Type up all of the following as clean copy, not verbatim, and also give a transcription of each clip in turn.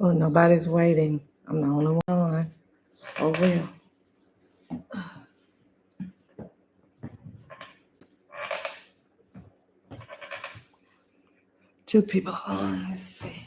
Oh, nobody's waiting. I'm the only one on. Oh, well. Two people on. Let's see.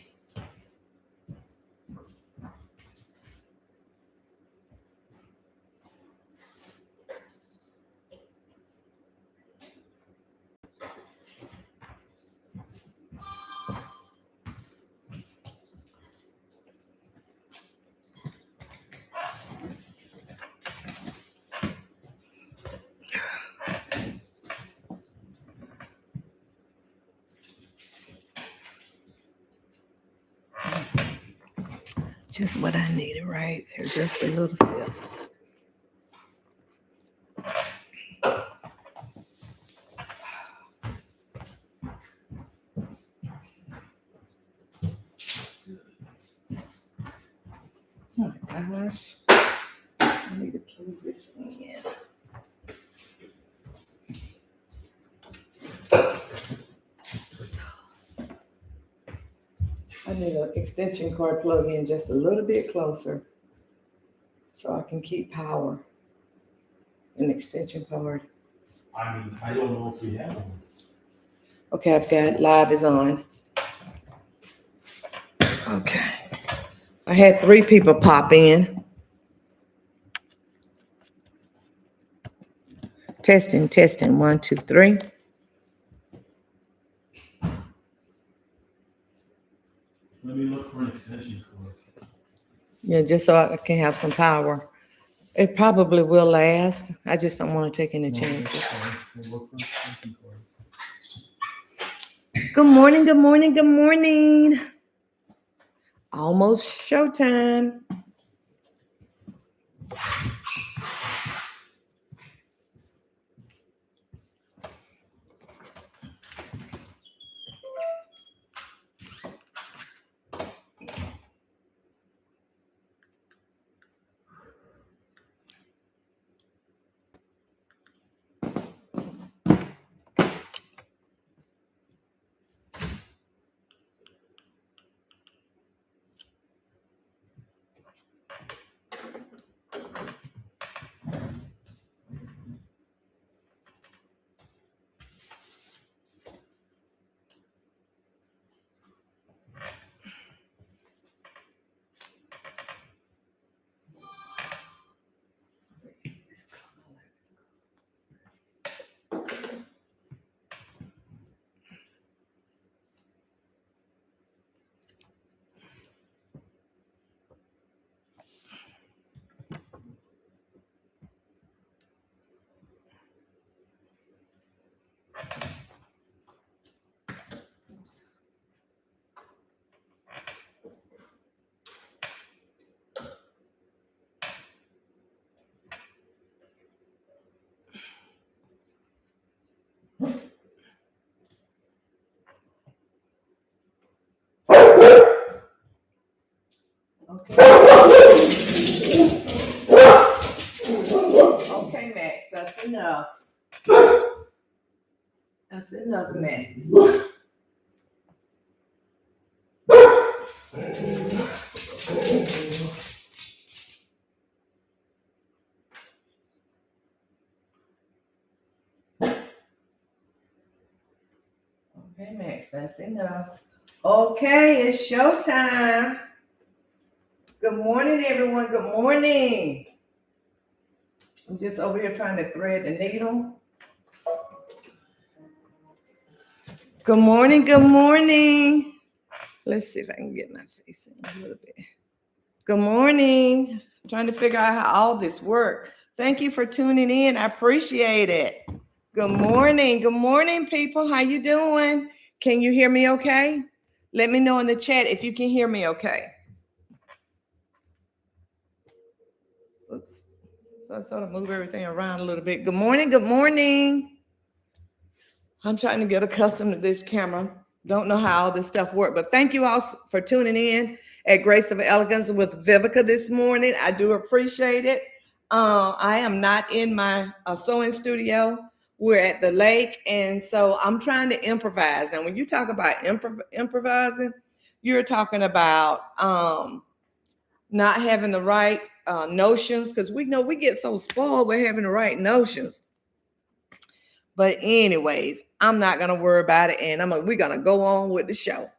Just what I needed right there. Just a little sip. Oh my gosh. I need to plug this in. I need an extension cord plug in just a little bit closer so I can keep power. An extension cord. I mean, I don't know if we have one. Okay, I've got live is on. Okay. I had 3 people pop in. Testing, 1, 2, 3. Let me look for an extension cord. Yeah, just so I can have some power. It probably will last. I just don't want to take any chances. We'll look for an extension cord. Good morning, good morning, good morning. Almost showtime. Okay, Max, that's enough. That's enough, Max. Okay, Max, that's enough. Okay, it's showtime. Good morning, everyone. Good morning. I'm just over here trying to thread the needle. Good morning, good morning. Let's see if I can get my face in a little bit. Good morning. I'm trying to figure out how all this works. Thank you for tuning in. I appreciate it. Good morning, people. How you doing? Can you hear me okay? Let me know in the chat if you can hear me okay. Oops. So I sort of move everything around a little bit. Good morning, good morning. I'm trying to get accustomed to this camera. Don't know how all this stuff works, but thank you all for tuning in at Grace of Elegance with Viveca this morning. I do appreciate it. I am not in my sewing studio. We're at the lake, and so I'm trying to improvise. And when you talk about improvising, you're talking about not having the right notions, because we know we get so spoiled with having the right notions. But anyways, I'm not gonna worry about it, and we're gonna go on with the show.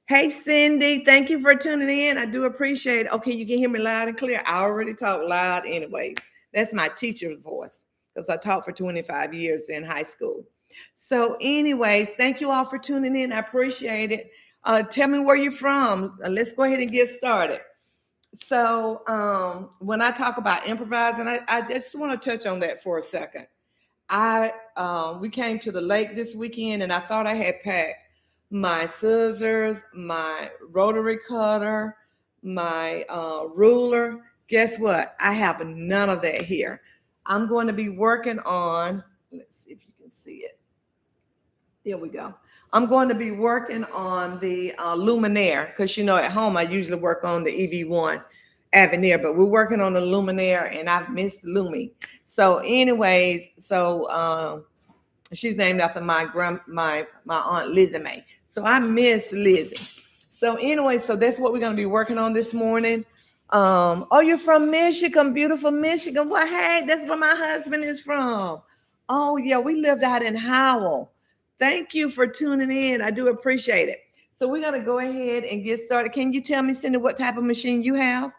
Hey Cindy, thank you for tuning in. I do appreciate it. Okay, you can hear me loud and clear. I already talk loud anyways. That's my teacher's voice because I taught for 25 years in high school. So anyways, thank you all for tuning in. I appreciate it. Tell me where you're from. Let's go ahead and get started. So when I talk about improvising, I just want to touch on that for a second. We came to the lake this weekend, and I thought I had packed my scissors, my rotary cutter, my ruler. Guess what? I have none of that here. I'm going to be working on, let's see if you can see it. There we go. I'm going to be working on the luminaire, because you know at home I usually work on the EV1 Avenir, but we're working on the luminaire, and I've missed Lumi. So anyways, she's named after my aunt Lizzie Mae. So I miss Lizzie. So anyway, so that's what we're going to be working on this morning. Oh, you're from Michigan, beautiful Michigan. Well, hey, that's where my husband is from. Oh yeah, we lived out in Howell. Thank you for tuning in. I do appreciate it. So we're going to go ahead and get started. Can you tell me, Cindy, what type of machine you have?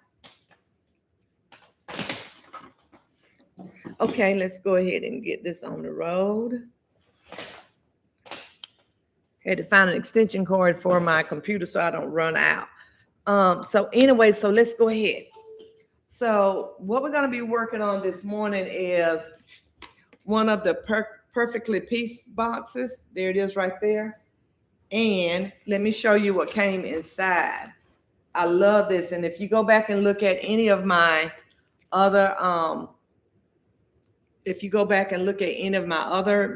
Okay, let's go ahead and get this on the road. Had to find an extension cord for my computer so I don't run out. So anyway, so let's go ahead. So what we're going to be working on this morning is one of the perfectly pieced boxes. There it is right there. And let me show you what came inside. I love this. And if you go back and look at any of my other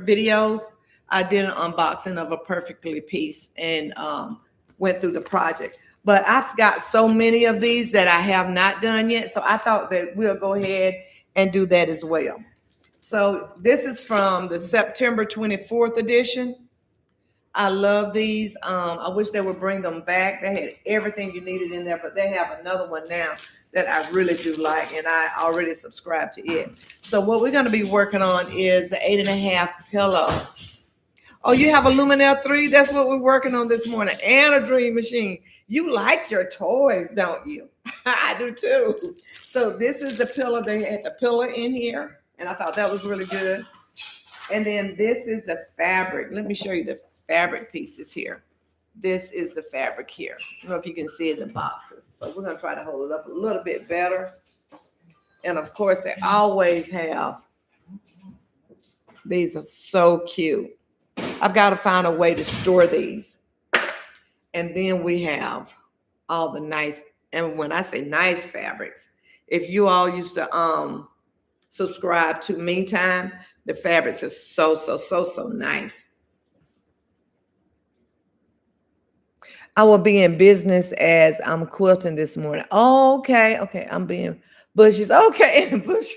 videos, I did an unboxing of a perfectly pieced and went through the project. But I've got so many of these that I have not done yet. So I thought that we'll go ahead and do that as well. So this is from the September 24th edition. I love these. I wish they would bring them back. They had everything you needed in there, but they have another one now that I really do like, and I already subscribed to it. So what we're going to be working on is the 8.5 pillow. Oh, you have a Luminaire 3? That's what we're working on this morning, and a Dream Machine. You like your toys, don't you? I do too. So this is the pillow. They had the pillow in here, and I thought that was really good. And then this is the fabric. Let me show you the fabric pieces here. This is the fabric here. I don't know if you can see it in the boxes. So we're going to try to hold it up a little bit better. And of course, they always have. These are so cute. I've got to find a way to store these. And then we have all the nice, and when I say nice fabrics, if you all used to subscribe to Meantime, the fabrics are so nice. I will be in business as I'm quilting this morning. Okay. I'm being bushes. Okay, bush.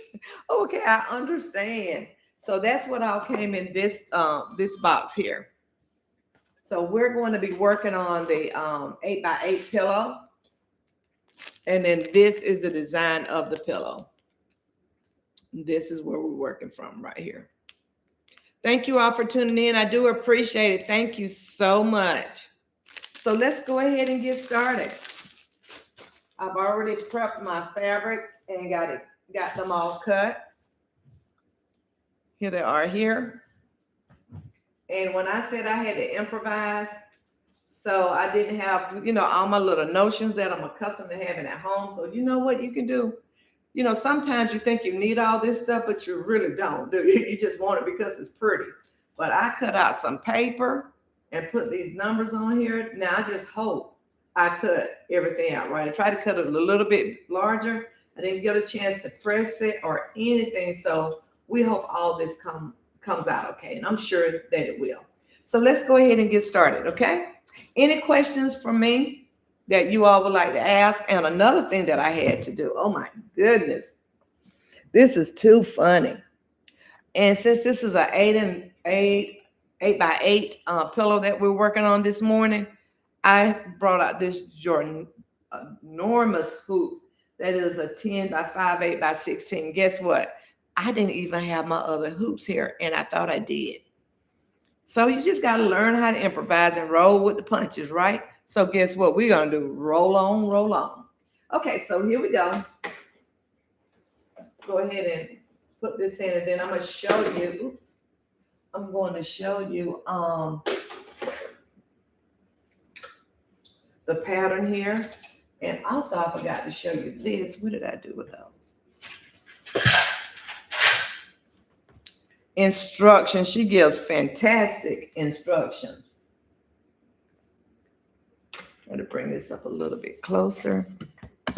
Okay, I understand. So that's what all came in this box here. So we're going to be working on the 8x8 pillow. And then this is the design of the pillow. This is where we're working from right here. Thank you all for tuning in. I do appreciate it. Thank you so much. So let's go ahead and get started. I've already prepped my fabrics and got them all cut. Here they are here. And when I said I had to improvise, so I didn't have, all my little notions that I'm accustomed to having at home. So you know what you can do? Sometimes you think you need all this stuff, but you really don't, do you? You just want it because it's pretty. But I cut out some paper and put these numbers on here. Now I just hope I cut everything out right. I tried to cut it a little bit larger. I didn't get a chance to press it or anything. So we hope all this comes out okay. And I'm sure that it will. So let's go ahead and get started, okay? Any questions for me that you all would like to ask? And another thing that I had to do, oh my goodness, this is too funny. And since this is an 8x8 pillow that we're working on this morning, I brought out this Jordan enormous hoop that is a 10 by 5/8 by 16. Guess what? I didn't even have my other hoops here, and I thought I did. So you just got to learn how to improvise and roll with the punches, right? So guess what we're going to do? Roll on, roll on. Okay, so here we go. Go ahead and put this in, and then I'm going to show you, oops, I'm going to show you the pattern here. And also I forgot to show you this. What did I do with those? Instructions. She gives fantastic instructions. I'm going to bring this up a little bit closer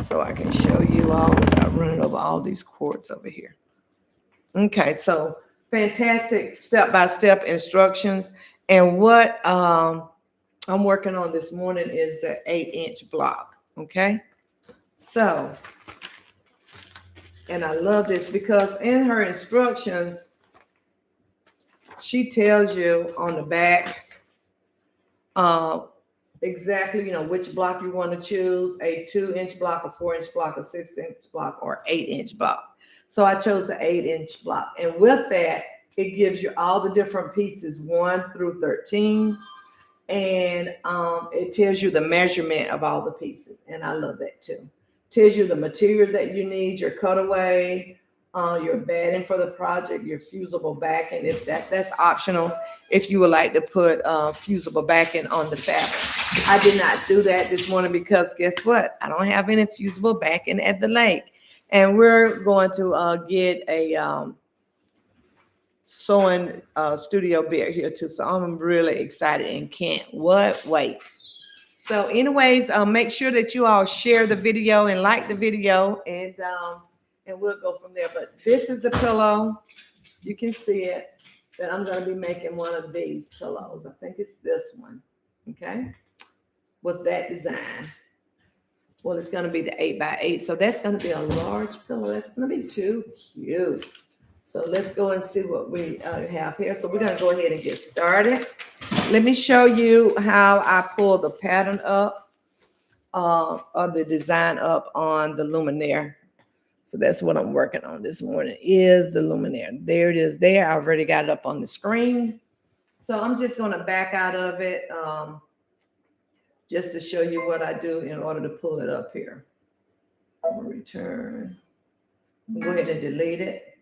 so I can show you all without running over all these cords over here. Okay, so fantastic step-by-step instructions. And what I'm working on this morning is the 8-inch block. Okay, so, and I love this because in her instructions, she tells you on the back exactly, you know, which block you want to choose, a 2-inch block, a 4-inch block, a 6-inch block, or 8-inch block. So I chose the 8-inch block. And with that, it gives you all the different pieces, 1 through 13. And it tells you the measurement of all the pieces. And I love that too. Tells you the materials that you need, your cutaway, your batting for the project, your fusible backing. If that's optional, if you would like to put fusible backing on the fabric. I did not do that this morning because guess what? I don't have any fusible backing at the lake. And we're going to get a sewing studio bit here too. So I'm really excited and can't wait. So anyways, make sure that you all share the video and like the video, and we'll go from there. But this is the pillow. You can see it. That I'm going to be making one of these pillows. I think it's this one. Okay. With that design. Well, it's going to be the 8x8. So that's going to be a large pillow. That's going to be too cute. So let's go and see what we have here. So we're going to go ahead and get started. Let me show you how I pull the pattern up or the design up on the luminaire. So that's what I'm working on this morning is the luminaire. There it is there. I already got it up on the screen. So I'm just going to back out of it just to show you what I do in order to pull it up here. I'm going to return. Go ahead and delete it.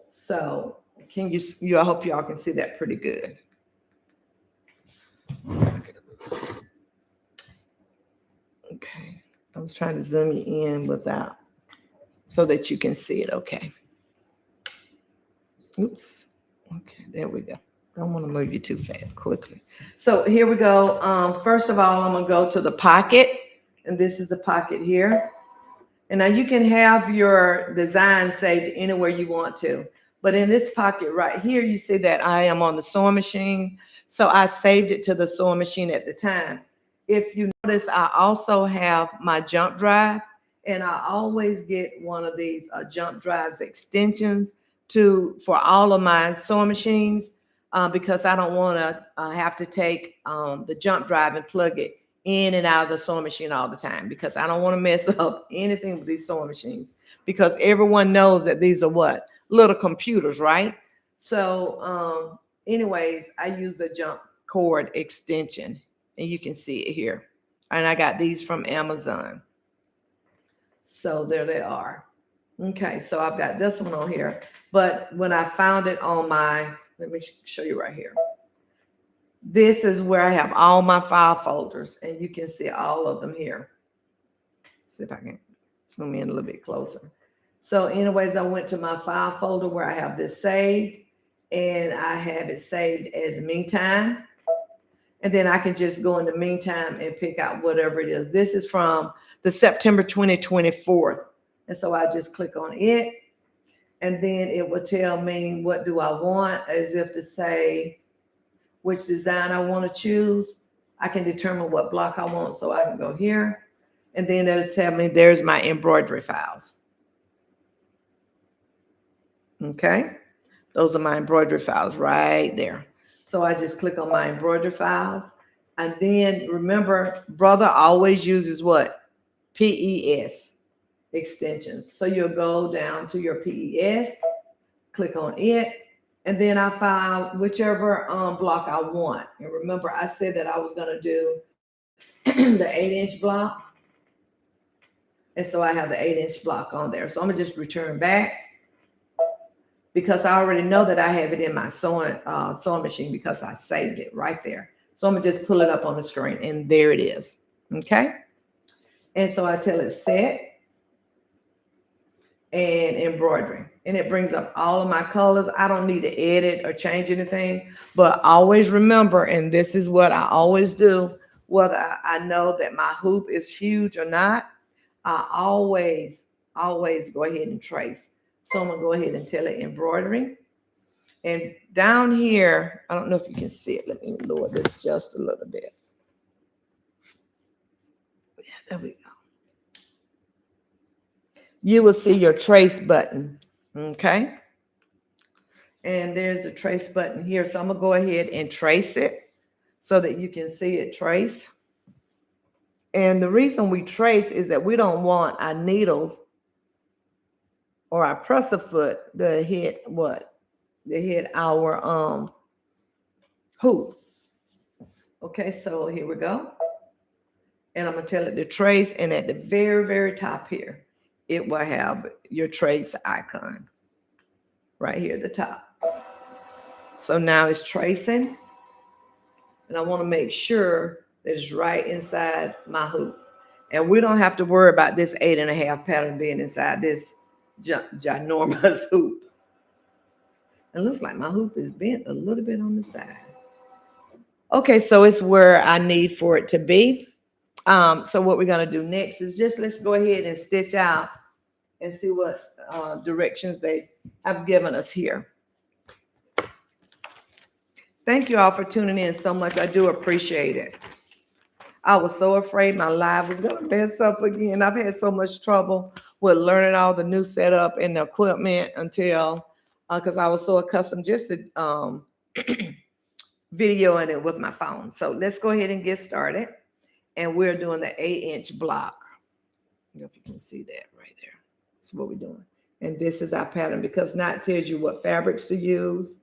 So can I hope y'all can see that pretty good. Okay. I was trying to zoom you in without so that you can see it. Okay. Oops. Okay, there we go. Don't want to move you too fast quickly. So here we go. First of all, I'm going to go to the pocket, and this is the pocket here. And now you can have your design saved anywhere you want to. But in this pocket right here, you see that I am on the sewing machine. So I saved it to the sewing machine at the time. If you notice, I also have my jump drive, and I always get one of these jump drives extensions for all of my sewing machines because I don't want to have to take the jump drive and plug it in and out of the sewing machine all the time because I don't want to mess up anything with these sewing machines because everyone knows that these are what? Little computers, right? So anyways, I use the jump cord extension and you can see it here. And I got these from Amazon. So there they are. Okay, so I've got this one on here. But when I found it on let me show you right here. This is where I have all my file folders, and you can see all of them here. See if I can zoom in a little bit closer. So anyways, I went to my file folder where I have this saved, and I have it saved as meantime. And then I can just go in the meantime and pick out whatever it is. This is from the September 2024. And so I just click on it, and then it will tell me what do I want, as if to say which design I want to choose. I can determine what block I want, so I can go here, and then it'll tell me there's my embroidery files. Okay, those are my embroidery files right there. So I just click on my embroidery files. And then remember, brother always uses what? PES extensions. So you'll go down to your PES, click on it, and then I found whichever block I want. And remember, I said that I was going to do the 8-inch block. And so I have the 8-inch block on there. So I'm going to just return back because I already know that I have it in my sewing machine because I saved it right there. So I'm going to just pull it up on the screen, and there it is. Okay. And so I tell it set and embroidery, and it brings up all of my colors. I don't need to edit or change anything, but always remember, and this is what I always do, whether I know that my hoop is huge or not, I always go ahead and trace. So I'm gonna go ahead and tell it embroidery. And down here, I don't know if you can see it. Let me lower this just a little bit. Yeah, there we go. You will see your trace button, okay? And there's a trace button here. So I'm gonna go ahead and trace it so that you can see it trace. And the reason we trace is that we don't want our needles or our presser foot to hit what? To hit our hoop. Okay, so here we go. And I'm gonna tell it to trace, and at the very, very top here, it will have your trace icon right here at the top. So now it's tracing, and I want to make sure that it's right inside my hoop. And we don't have to worry about this 8.5 pattern being inside this ginormous hoop. It looks like my hoop is bent a little bit on the side. Okay, so it's where I need for it to be. So what we're gonna do next is just let's go ahead and stitch out and see what directions they have given us here. Thank you all for tuning in so much. I do appreciate it. I was so afraid my live was gonna mess up again. I've had so much trouble with learning all the new setup and the equipment until because I was so accustomed just to videoing it with my phone. So let's go ahead and get started. And we're doing the 8-inch block. I don't know if you can see that right there. That's what we're doing. And this is our pattern because now it tells you what fabrics to use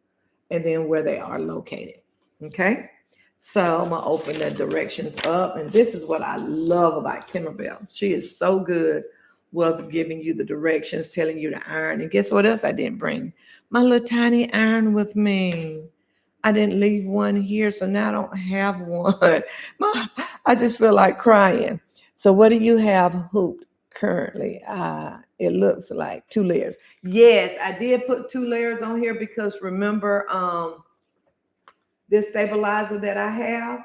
and then where they are located. Okay. So I'm gonna open the directions up. And this is what I love about Kimberbell. She is so good with giving you the directions, telling you to iron. And guess what else I didn't bring? My little tiny iron with me. I didn't leave one here, so now I don't have one. I just feel like crying. So what do you have hooped currently? It looks like 2 layers. Yes, I did put 2 layers on here because remember this stabilizer that I have,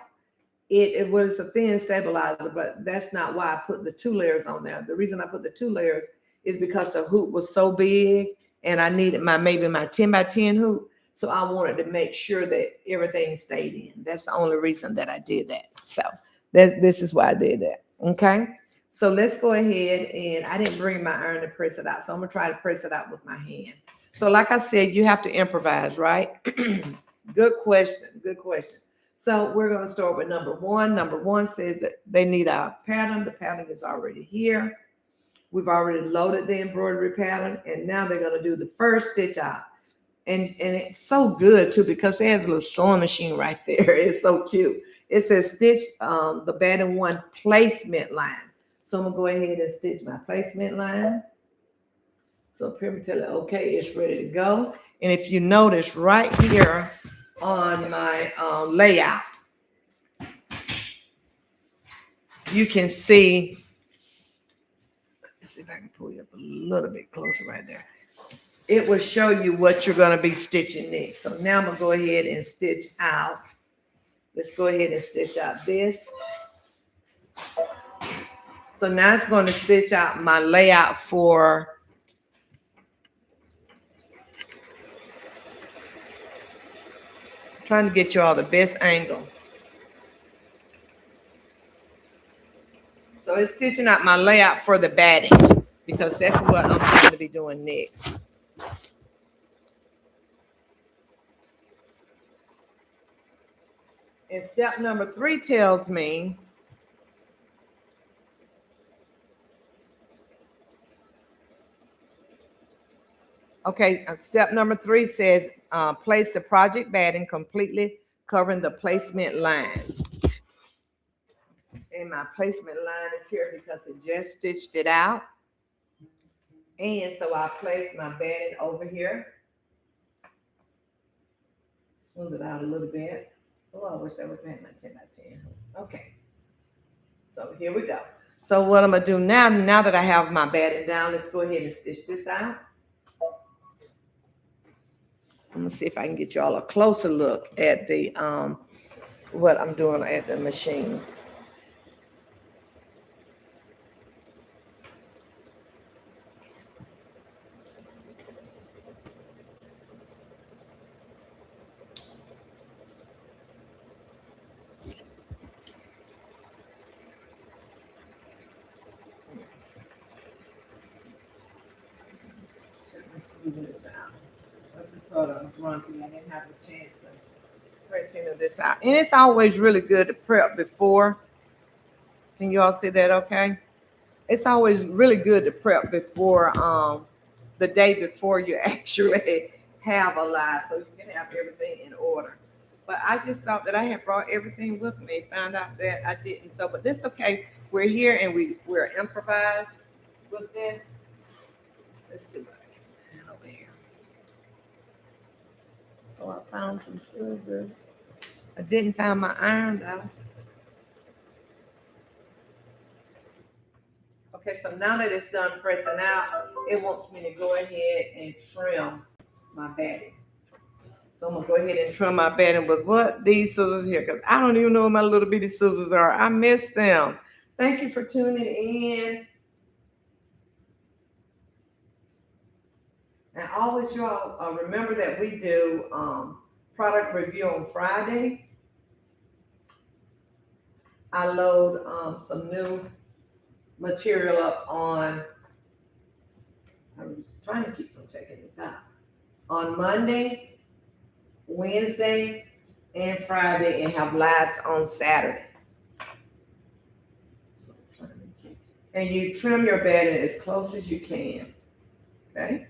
it was a thin stabilizer, but that's not why I put the 2 layers on there. The reason I put the 2 layers is because the hoop was so big and I needed maybe my 10 by 10 hoop. So I wanted to make sure that everything stayed in. That's the only reason that I did that. So this is why I did that. Okay. So let's go ahead, and I didn't bring my iron to press it out. So I'm gonna try to press it out with my hand. So like I said, you have to improvise, right? Good question. Good question. So we're gonna start with number 1. Number 1 says that they need a pattern. The pattern is already here. We've already loaded the embroidery pattern, and now they're gonna do the first stitch out. And it's so good too because it has a little sewing machine right there. It's so cute. It says stitch the batting 1 placement line. So I'm gonna go ahead and stitch my placement line. So up here we tell it, okay, it's ready to go. And if you notice right here on my layout, you can see, let's see if I can pull you up a little bit closer right there. It will show you what you're going to be stitching next. So now I'm going to go ahead and stitch out. Let's go ahead and stitch out this. So now it's going to stitch out my layout for trying to get you all the best angle. So it's stitching out my layout for the batting because that's what I'm going to be doing next. And step number 3 tells me, okay, step number 3 says, place the project batting completely covering the placement line. And my placement line is here because it just stitched it out. And so I place my batting over here. Smooth it out a little bit. Oh, I wish that would have been my 10 by 10. Okay. So here we go. So what I'm gonna do now that I have my batting down, let's go ahead and stitch this out. I'm gonna see if I can get y'all a closer look at the what I'm doing at the machine. This out. This is sort of grumpy. I didn't have a chance to press any of this out. And it's always really good to prep before. Can you all see that okay? It's always really good to prep before the day before you actually have a live, so you can have everything in order. But I just thought that I had brought everything with me, found out that I didn't. So, but that's okay. We're here and we're improvised with this. Let's see what I can over here. Oh, I found some scissors. I didn't find my iron though. Okay, so now that it's done pressing out, it wants me to go ahead and trim my batting. So I'm gonna go ahead and trim my batting with what? These scissors here, because I don't even know where my little bitty scissors are. I miss them. Thank you for tuning in. And always, y'all, remember that we do product review on Friday. I load some new material up on, I was trying to keep from taking this out, on Monday, Wednesday, and Friday, and have lives on Saturday. And you trim your batting as close as you can, okay?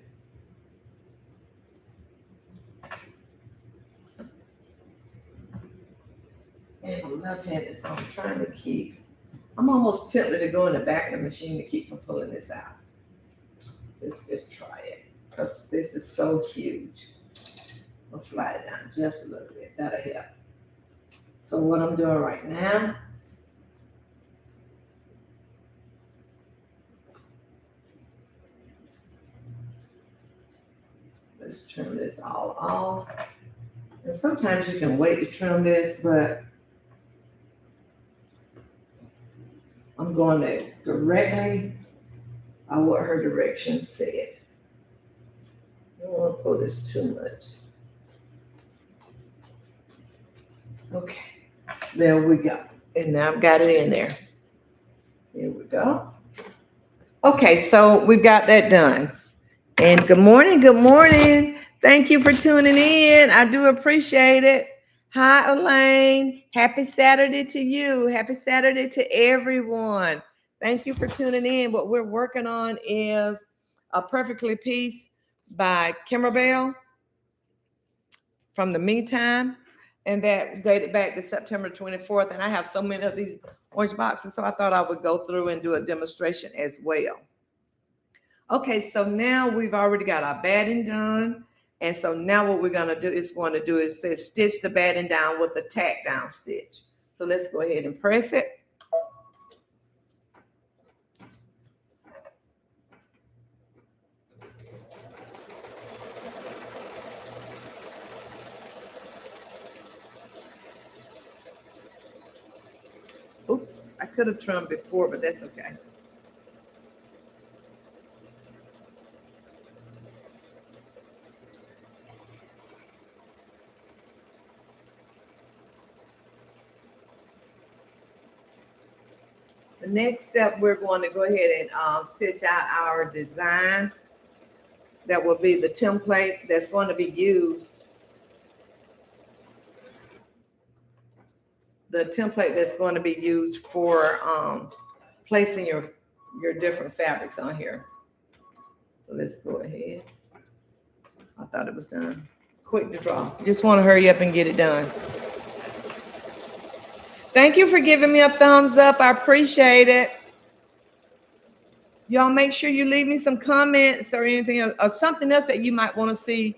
And I'm left-handed, so I'm trying to keep, I'm almost tempted to go in the back of the machine to keep from pulling this out. Let's just try it, because this is so huge. I'll slide it down just a little bit, that'll help. So what I'm doing right now, let's trim this all off. And sometimes you can wait to trim this, but I'm going to directly on what her directions said. I don't want to pull this too much. Okay, there we go. And now I've got it in there. Here we go. Okay, so we've got that done. And good morning, good morning. Thank you for tuning in. I do appreciate it. Hi, Elaine. Happy Saturday to you. Happy Saturday to everyone. Thank you for tuning in. What we're working on is a Perfectly Piece by Kimmerbell from the Meantime. And that dated back to September 24th. And I have so many of these orange boxes, so I thought I would go through and do a demonstration as well. Okay, so now we've already got our batting done. And so now what we're gonna do is stitch the batting down with a tack down stitch. So let's go ahead and press it. Oops, I could have trimmed before, but that's okay. The next step, we're going to go ahead and stitch out our design. That will be the template that's going to be used the template that's going to be used for placing your different fabrics on here. So let's go ahead. I thought it was done. Quick to draw. Just want to hurry up and get it done. Thank you for giving me a thumbs up. I appreciate it. Y'all make sure you leave me some comments or anything or something else that you might want to see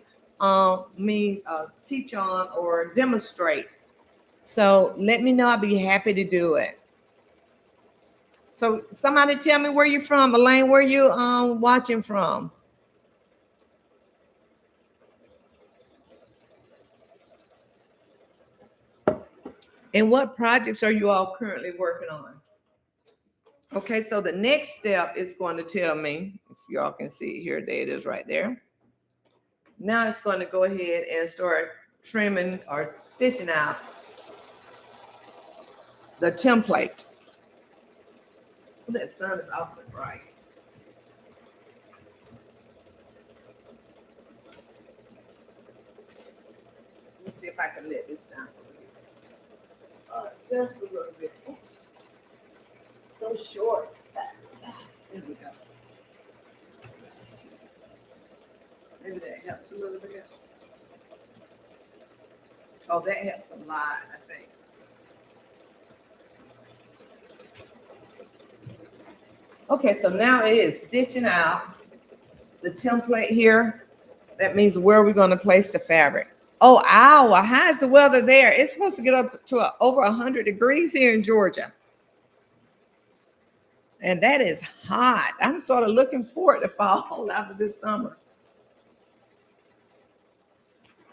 me teach on or demonstrate. So let me know. I'll be happy to do it. So somebody tell me where you're from. Elaine, where you watching from? And what projects are you all currently working on? Okay, so the next step is going to tell me, if y'all can see it here, there it is right there. Now it's going to go ahead and start trimming or stitching out the template. Oh, that sun is awfully bright. Let me see if I can let this down a little bit. Just a little bit. Oops. So short. There we go. Maybe that helps a little bit. Oh, that helps a lot, I think. Okay, so now it is stitching out the template here. That means where we're going to place the fabric. Oh, ow, how's the weather there? It's supposed to get up to over 100 degrees here in Georgia. And that is hot. I'm sort of looking forward to fall after this summer.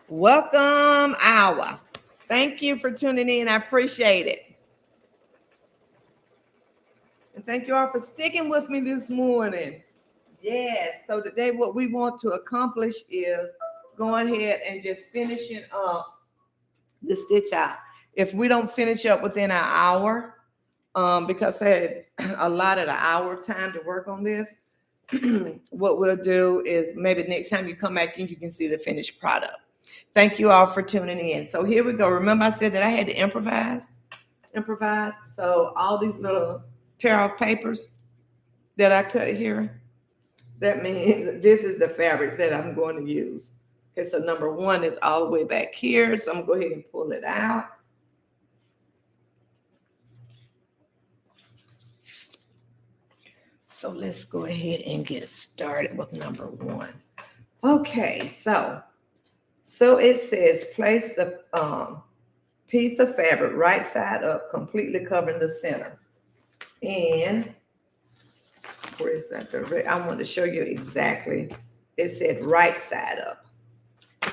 Welcome, Iowa. Thank you for tuning in. I appreciate it. And thank you all for sticking with me this morning. Yes, so today what we want to accomplish is going ahead and just finishing up the stitch out. If we don't finish up within an hour, because I had allotted an hour of time to work on this, what we'll do is maybe next time you come back and you can see the finished product. Thank you all for tuning in. So here we go. Remember I said that I had to improvise? So all these little tear off papers that I cut here, that means this is the fabrics that I'm going to use. Okay, so number one is all the way back here. So I'm going to go ahead and pull it out. So let's go ahead and get started with number one. Okay, so it says place the piece of fabric right side up, completely covering the center. And where is that? I want to show you exactly. It said right side up.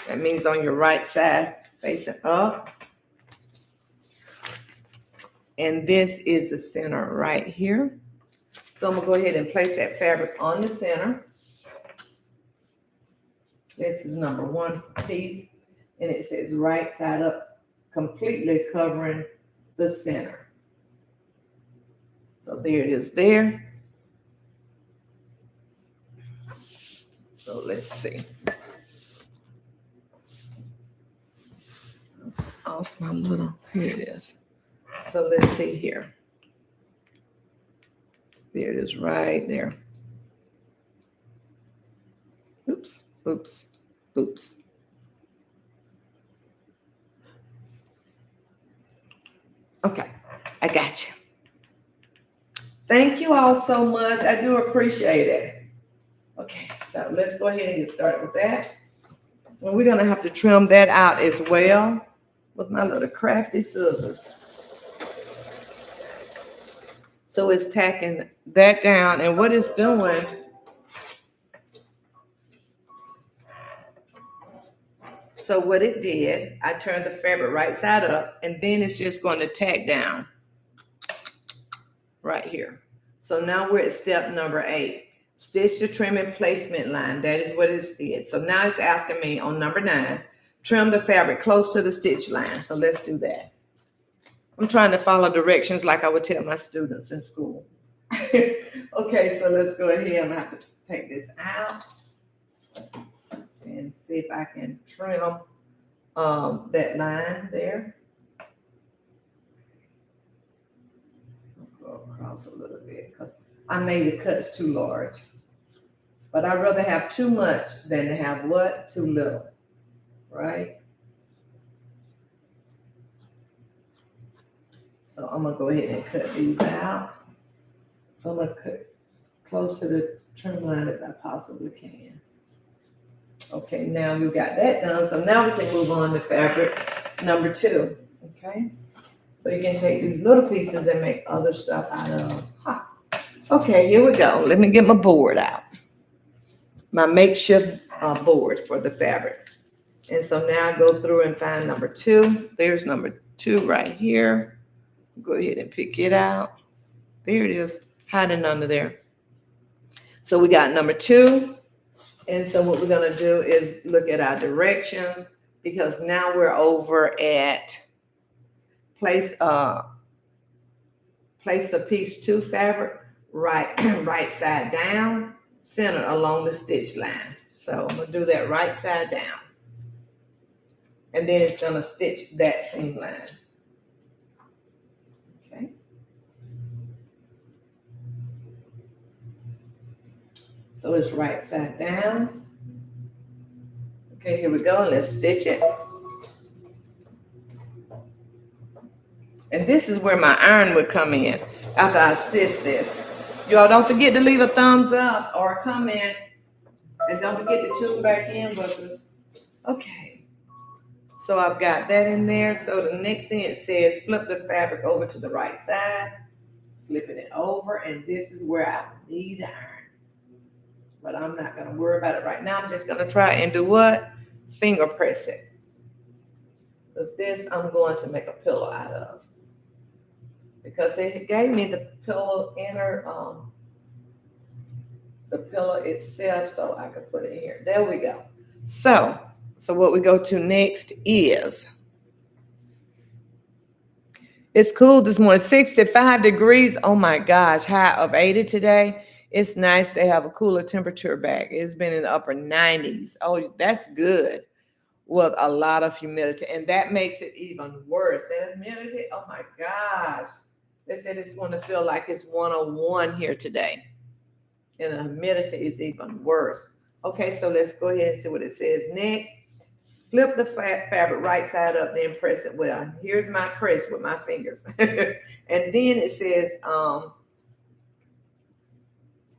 That means on your right side, facing up. And this is the center right here. So I'm going to go ahead and place that fabric on the center. This is number one piece. And it says right side up, completely covering the center. So there it is there. So let's see. Lost my little, here it is. So let's see here. There it is right there. Oops, oops, oops. Okay, I got you. Thank you all so much. I do appreciate it. Okay, so let's go ahead and get started with that. And we're going to have to trim that out as well with my little crafty scissors. So it's tacking that down, and what it's doing, so what it did, I turned the fabric right side up, and then it's just going to tack down right here. So now we're at step number 8. Stitch the trimming placement line. That is what it did. So now it's asking me on number 9, trim the fabric close to the stitch line. So let's do that. I'm trying to follow directions like I would tell my students in school. Okay, so let's go ahead and I have to take this out and see if I can trim that line there. across a little bit because I made the cuts too large. But I'd rather have too much than to have what? Too little, right? So I'm gonna go ahead and cut these out. So I'm gonna cut close to the trim line as I possibly can. Okay, now we've got that done. So now we can move on to fabric number 2, okay? So you can take these little pieces and make other stuff out of. Okay, here we go. Let me get my board out. My makeshift board for the fabrics. And so now I go through and find number 2. There's number 2 right here. Go ahead and pick it out. There it is, hiding under there. So we got number 2. And so what we're gonna do is look at our directions because now we're over at place a piece 2 fabric, right side down, center along the stitch line. So I'm gonna do that right side down. And then it's gonna stitch that seam line. Okay. So it's right side down. Okay, here we go. Let's stitch it. And this is where my iron would come in after I stitch this. Y'all don't forget to leave a thumbs up or a comment. And don't forget to tune back in with us. Okay. So I've got that in there. So the next thing it says, flip the fabric over to the right side. Flipping it over. And this is where I need the iron. But I'm not going to worry about it right now. I'm just going to try and do what? Finger press it. Because this I'm going to make a pillow out of. Because it gave me the pillow inner, the pillow itself, so I could put it here. There we go. So what we go to next is, it's cool this morning, 65 degrees. Oh my gosh, high of 80 today. It's nice to have a cooler temperature back. It's been in the upper 90s. Oh, that's good with a lot of humidity. And that makes it even worse. That humidity, oh my gosh. They said it's going to feel like it's 101 here today. And the humidity is even worse. Okay, so let's go ahead and see what it says next. Flip the fabric right side up, then press it well. Here's my press with my fingers. And then it says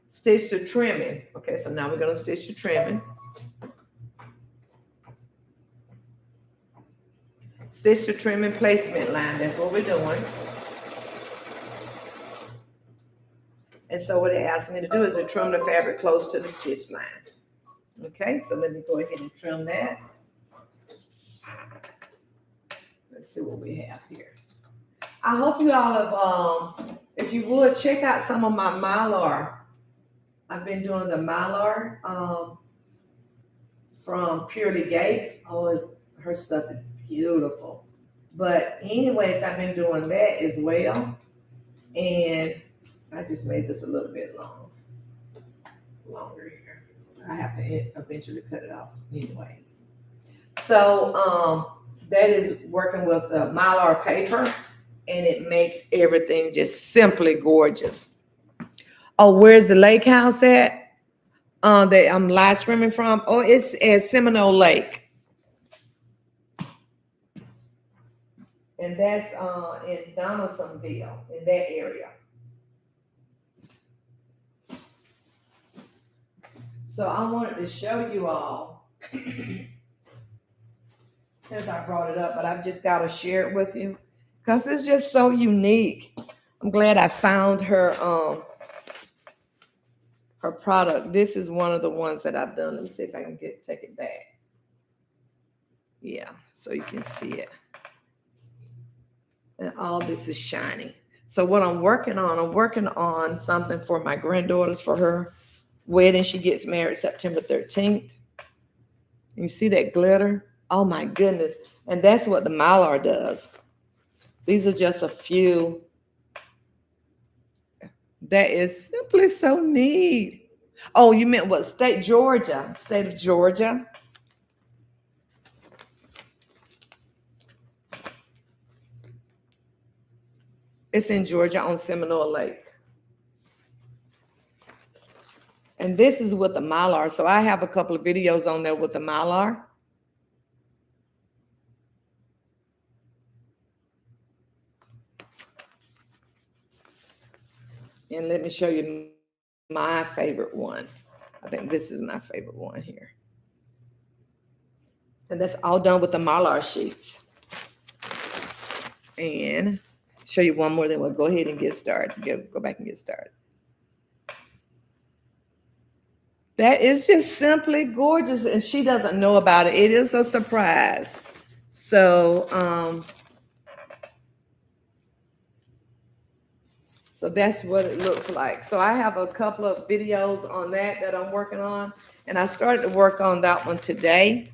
stitch to trimming. Okay, so now we're going to stitch to trimming. Stitch to trimming placement line. That's what we're doing. And so what it asked me to do is to trim the fabric close to the stitch line. Okay, so let me go ahead and trim that. Let's see what we have here. I hope you all have, if you would, check out some of my Mylar. I've been doing the Mylar from Purely Gates. Oh, her stuff is beautiful. But anyways, I've been doing that as well. And I just made this a little bit longer here. I have to eventually cut it off anyways. So that is working with Mylar paper, and it makes everything just simply gorgeous. Oh, where's the lake house at? That I'm live streaming from? Oh, it's at Seminole Lake. And that's in Donaldsonville, in that area. So I wanted to show you all, since I brought it up, but I've just got to share it with you because it's just so unique. I'm glad I found her product. This is one of the ones that I've done. Let me see if I can take it back. Yeah, so you can see it. And all this is shiny. So what I'm working on something for my granddaughters for her wedding. She gets married September 13th. You see that glitter? Oh my goodness. And that's what the Mylar does. These are just a few. That is simply so neat. Oh, you meant what? State Georgia. State of Georgia. It's in Georgia on Seminole Lake. And this is with the Mylar. So I have a couple of videos on there with the Mylar. And let me show you my favorite one. I think this is my favorite one here. And that's all done with the Mylar sheets. And show you one more, then we'll go ahead and get started. Go back and get started. That is just simply gorgeous, and she doesn't know about it. It is a surprise. So, so that's what it looks like. So I have a couple of videos on that I'm working on, and I started to work on that one today.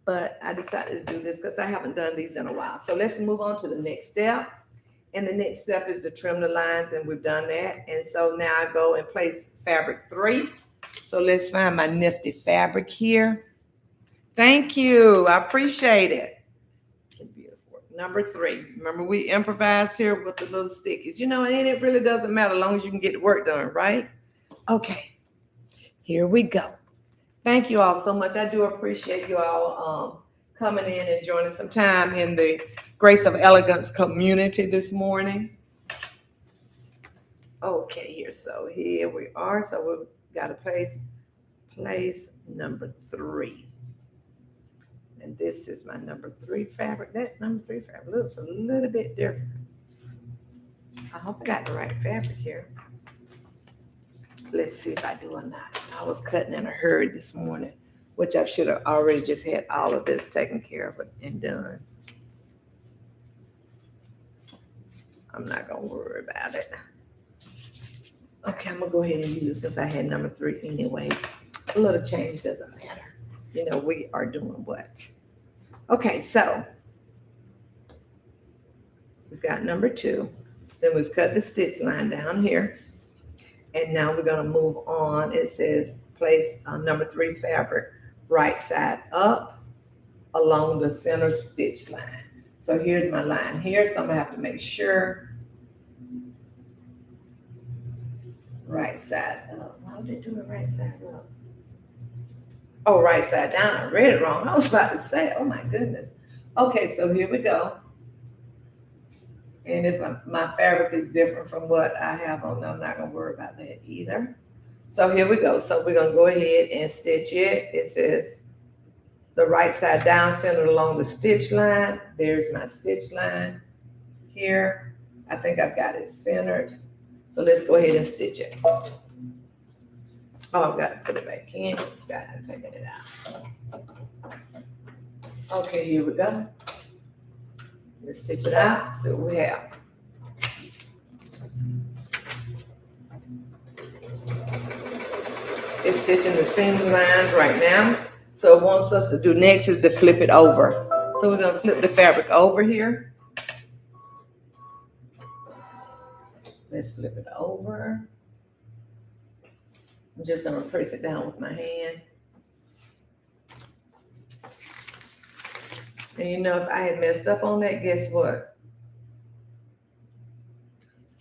But I decided to do this because I haven't done these in a while. So let's move on to the next step. And the next step is to trim the lines, and we've done that. And so now I go and place fabric 3. So let's find my nifty fabric here. Thank you. I appreciate it. Beautiful. Number 3. Remember, we improvised here with the little stickies. You know, and it really doesn't matter as long as you can get the work done, right? Okay. Here we go. Thank you all so much. I do appreciate you all coming in and joining some time in the Grace of Elegance community this morning. Okay, here we are. So we've got to place number 3. And this is my number 3 fabric. That number 3 fabric looks a little bit different. I hope I got the right fabric here. Let's see if I do or not. I was cutting in a hurry this morning, which I should have already just had all of this taken care of and done. I'm not going to worry about it. Okay, I'm going to go ahead and use it since I had number 3 anyways. A little change doesn't matter. You know, we are doing what? Okay, so we've got number 2. Then we've cut the stitch line down here. And now we're going to move on. It says place number 3 fabric right side up along the center stitch line. So here's my line here. So I'm going to have to make sure right side up. Why would they do it right side up? Oh, right side down. I read it wrong. I was about to say, oh my goodness. Okay, so here we go. And if my fabric is different from what I have on, I'm not going to worry about that either. So here we go. So we're going to go ahead and stitch it. It says the right side down, centered along the stitch line. There's my stitch line here. I think I've got it centered. So let's go ahead and stitch it. Oh, I've got to put it back in. I'm taking it out. Okay, here we go. Let's stitch it out. See what we have. It's stitching the seam lines right now. So what it wants us to do next is to flip it over. So we're going to flip the fabric over here. Let's flip it over. I'm just going to press it down with my hand. And you know, if I had messed up on that, guess what?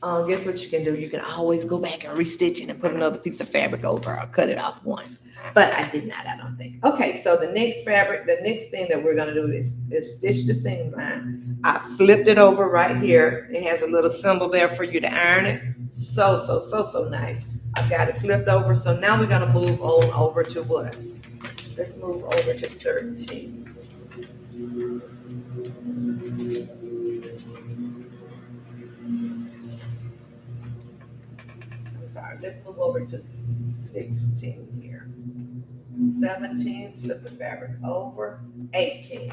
Guess what you can do? You can always go back and restitch it and put another piece of fabric over or cut it off one. But I did not, I don't think. Okay, so the next thing that we're going to do is stitch the seam line. I flipped it over right here. It has a little symbol there for you to iron it. So nice. I've got it flipped over. So now we're going to move on over to what? Let's move over to 13. Let's move over to 16 here. 17, flip the fabric over. 18.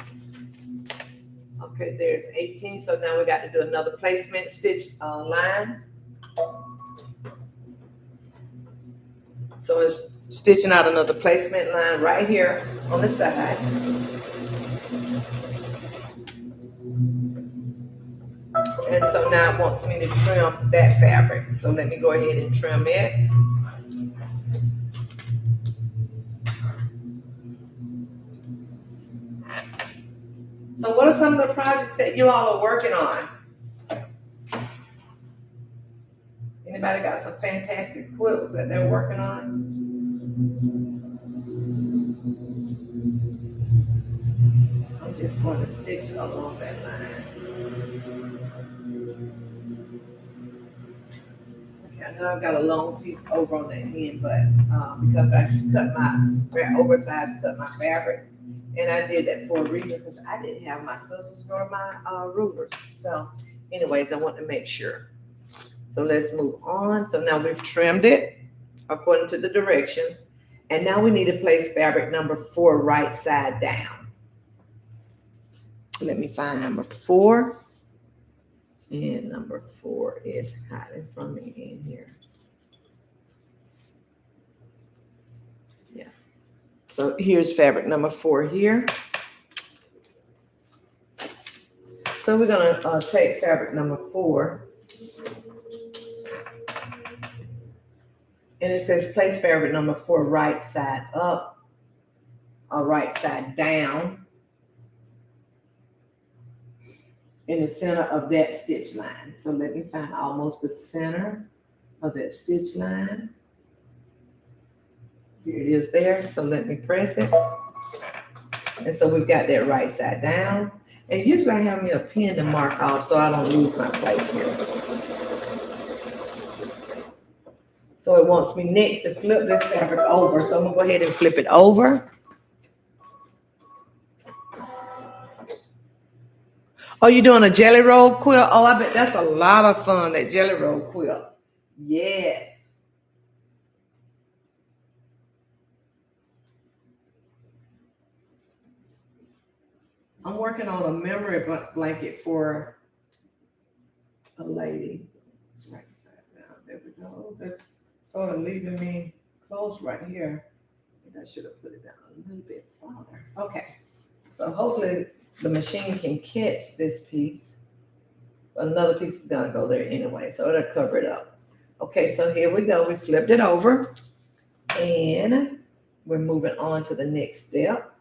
Okay, there's 18. So now we got to do another placement stitch line. So it's stitching out another placement line right here on the side. And so now it wants me to trim that fabric. So let me go ahead and trim it. So what are some of the projects that you all are working on? Anybody got some fantastic quilts that they're working on? I'm just going to stitch it along that line. Okay, I know I've got a long piece over on the end, but because I cut my oversized cut my fabric, and I did that for a reason because I didn't have my scissors nor my rulers. So, anyways, I want to make sure. So let's move on. So now we've trimmed it according to the directions, and now we need to place fabric number 4 right side down. Let me find number 4. And number 4 is hiding from me in here. Yeah. So here's fabric number 4 here. So we're gonna take fabric number 4. And it says place fabric number 4 right side up or right side down in the center of that stitch line. So let me find almost the center of that stitch line. Here it is there. So let me press it. And so we've got that right side down. And usually I have me a pen to mark off so I don't lose my place here. So it wants me next to flip this fabric over. So I'm gonna go ahead and flip it over. Oh, you're doing a jelly roll quilt? Oh, I bet that's a lot of fun, that jelly roll quilt. Yes. I'm working on a memory blanket for a lady. It's right side down. There we go. That's sort of leaving me close right here. I should have put it down a little bit farther. Okay. So hopefully the machine can catch this piece. But another piece is gonna go there anyway, so it'll cover it up. Okay, so here we go. We flipped it over and we're moving on to the next step.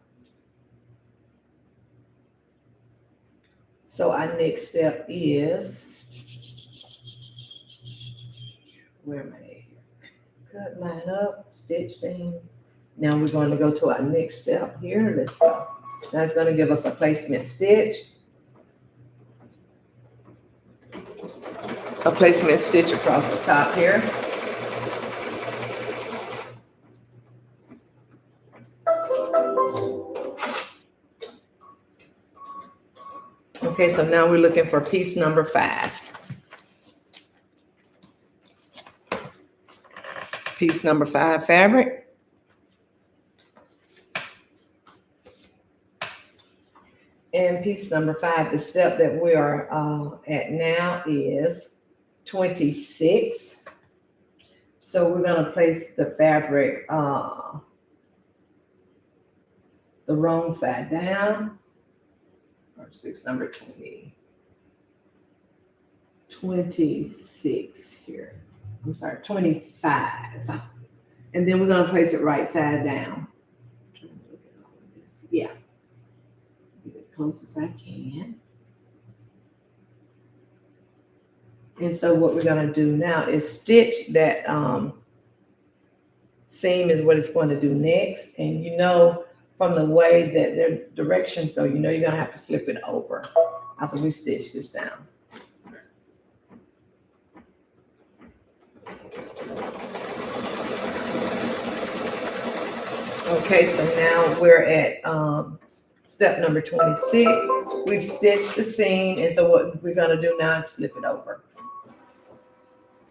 So our next step is, where am I at here? Cut, line up, stitch seam. Now we're going to go to our next step here. Let's go. Now it's going to give us a placement stitch. A placement stitch across the top here. Okay, so now we're looking for piece number 5. Piece number 5 fabric. And piece number 5, the step that we are at now is 26. So we're going to place the fabric the wrong side down. Or 6, number 20. 26 here. I'm sorry, 25. And then we're going to place it right side down. Yeah. Get it close as I can. And so what we're going to do now is stitch that seam is what it's going to do next. And you know, from the way that their directions go, you know you're going to have to flip it over after we stitch this down. Okay, so now we're at step number 26. We've stitched the seam, and so what we're going to do now is flip it over.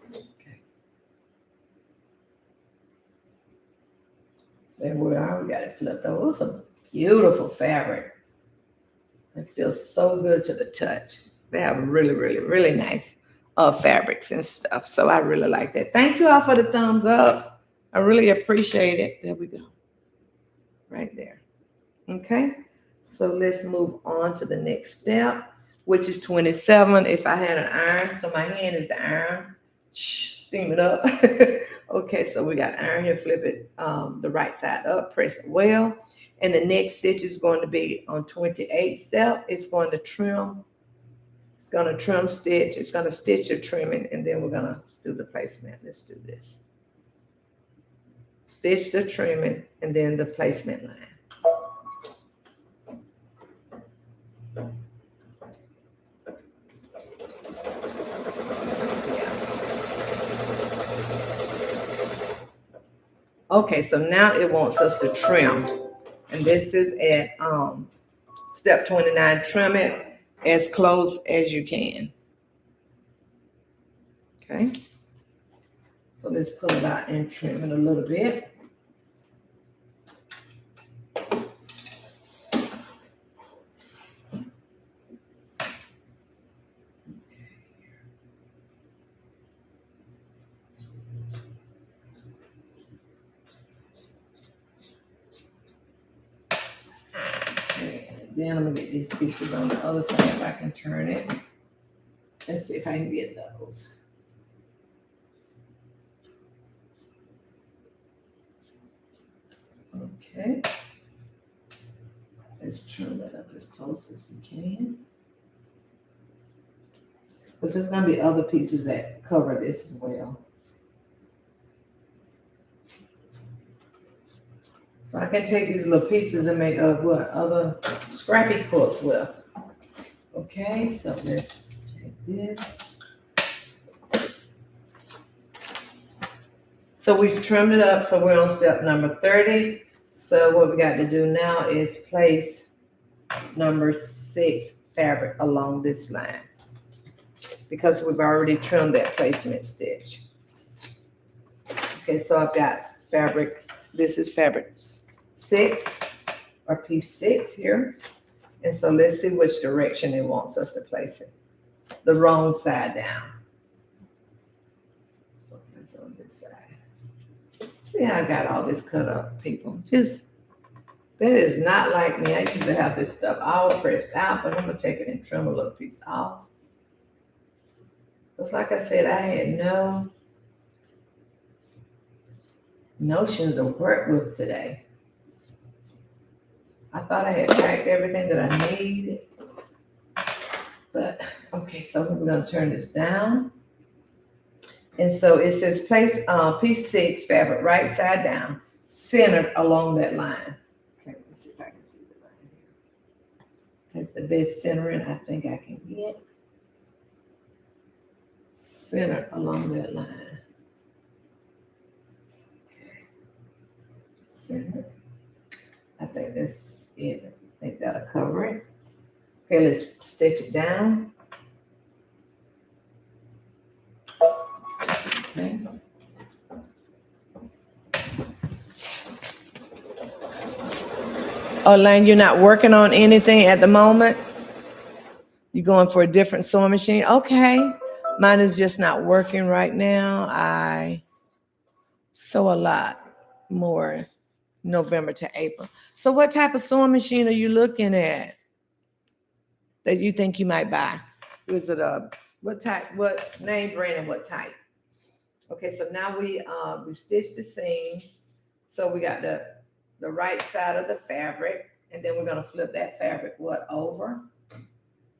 Okay. There we are. We got it flipped over. It's a beautiful fabric. It feels so good to the touch. They have really, really, really nice fabrics and stuff. So I really like that. Thank you all for the thumbs up. I really appreciate it. There we go. Right there. Okay. So let's move on to the next step, which is 27. If I had an iron, so my hand is the iron. Steam it up. Okay, so we got iron here. Flip it the right side up. Press it well. And the next stitch is going to be on 28 step. It's going to trim It's gonna trim stitch, it's gonna stitch the trimming, and then we're gonna do the placement. Let's do this. Stitch the trimming and then the placement line. Okay, so now it wants us to trim. And this is at step 29, trim it as close as you can. Okay. So let's pull it out and trim it a little bit. Then I'm gonna get these pieces on the other side if I can turn it. Let's see if I can get those. Okay. Let's trim that up as close as we can. Because there's gonna be other pieces that cover this as well. So I can take these little pieces and make other scrappy quilts with. Okay, so let's take this. So we've trimmed it up, so we're on step number 30. So what we got to do now is place number 6 fabric along this line, because we've already trimmed that placement stitch. Okay, so I've got fabric, this is fabric 6 or piece 6 here. And so let's see which direction it wants us to place it. The wrong side down. So place it on this side. See how I got all this cut up, people? Just, that is not like me. I used to have this stuff all pressed out, but I'm gonna take it and trim a little piece off. Because like I said, I had no notions to work with today. I thought I had packed everything that I needed. But, okay, so we're gonna turn this down. And so it says place piece 6 fabric right side down, centered along that line. Okay, let's see if I can see the line here. That's the best centering I think I can get. Centered along that line. Okay. Centered. I think that's it. I think that'll cover it. Okay, let's stitch it down. Okay. Oh, Lane, you're not working on anything at the moment? You're going for a different sewing machine? Okay. Mine is just not working right now. I sew a lot more November to April. So what type of sewing machine are you looking at that you think you might buy? Is it what type, what name, brand, and what type? Okay, so now we stitched the seam. So we got the right side of the fabric, and then we're gonna flip that fabric over?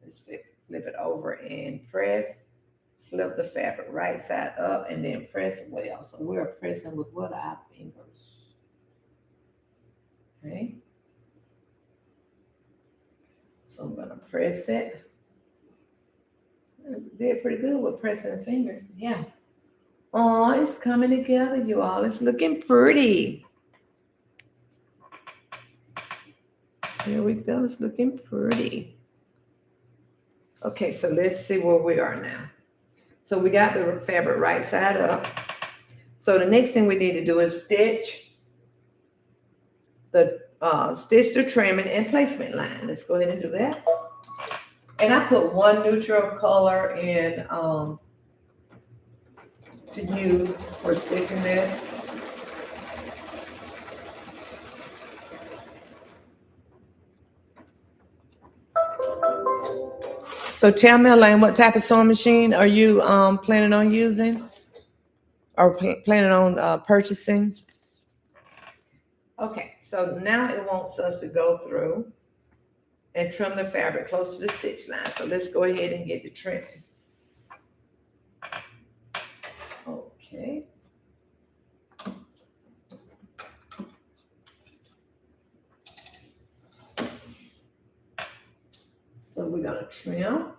Let's flip it over and press. Flip the fabric right side up and then press well. So we're pressing with what? Our fingers. Okay. So I'm gonna press it. Did pretty good with pressing the fingers. Yeah. Oh, it's coming together, you all. It's looking pretty. There we go. It's looking pretty. Okay, so let's see where we are now. So we got the fabric right side up. So the next thing we need to do is stitch the trimming and placement line. Let's go ahead and do that. And I put one neutral color in to use for stitching this. So tell me, Elaine, what type of sewing machine are you planning on using or planning on purchasing? Okay, so now it wants us to go through and trim the fabric close to the stitch line. So let's go ahead and get the trimming. Okay. So we're gonna trim.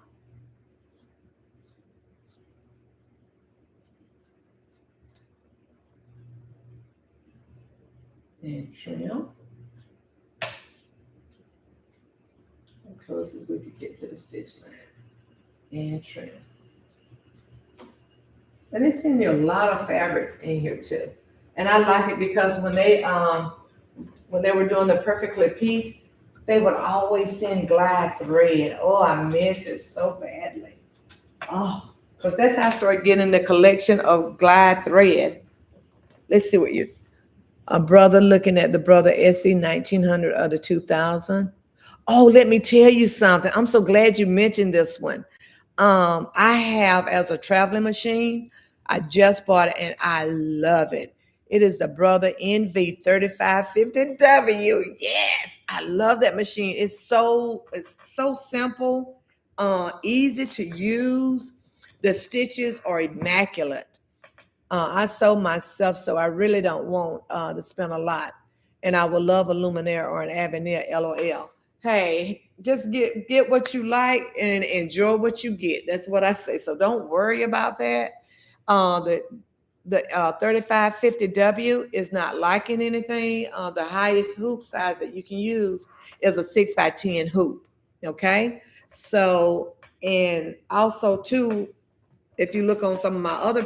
And trim. As close as we could get to the stitch line. And trim. And they send me a lot of fabrics in here too. And I like it because when they were doing the perfectly piece, they would always send glide thread. Oh, I miss it so badly. Oh, because that's how I started getting the collection of glide thread. Let's see what you a brother looking at the brother SE 1900 of the 2000. Oh, let me tell you something. I'm so glad you mentioned this one. I have as a traveling machine. I just bought it and I love it. It is the Brother NV3550W. Yes, I love that machine. It's so simple, easy to use. The stitches are immaculate. I sew myself, so I really don't want to spend a lot. And I would love a Luminaire or an Avenir, LOL. Hey, just get what you like and enjoy what you get. That's what I say. So don't worry about that. The 3550W is not liking anything. The highest hoop size that you can use is a 6x10 hoop. Okay, so and also too, if you look on some of my other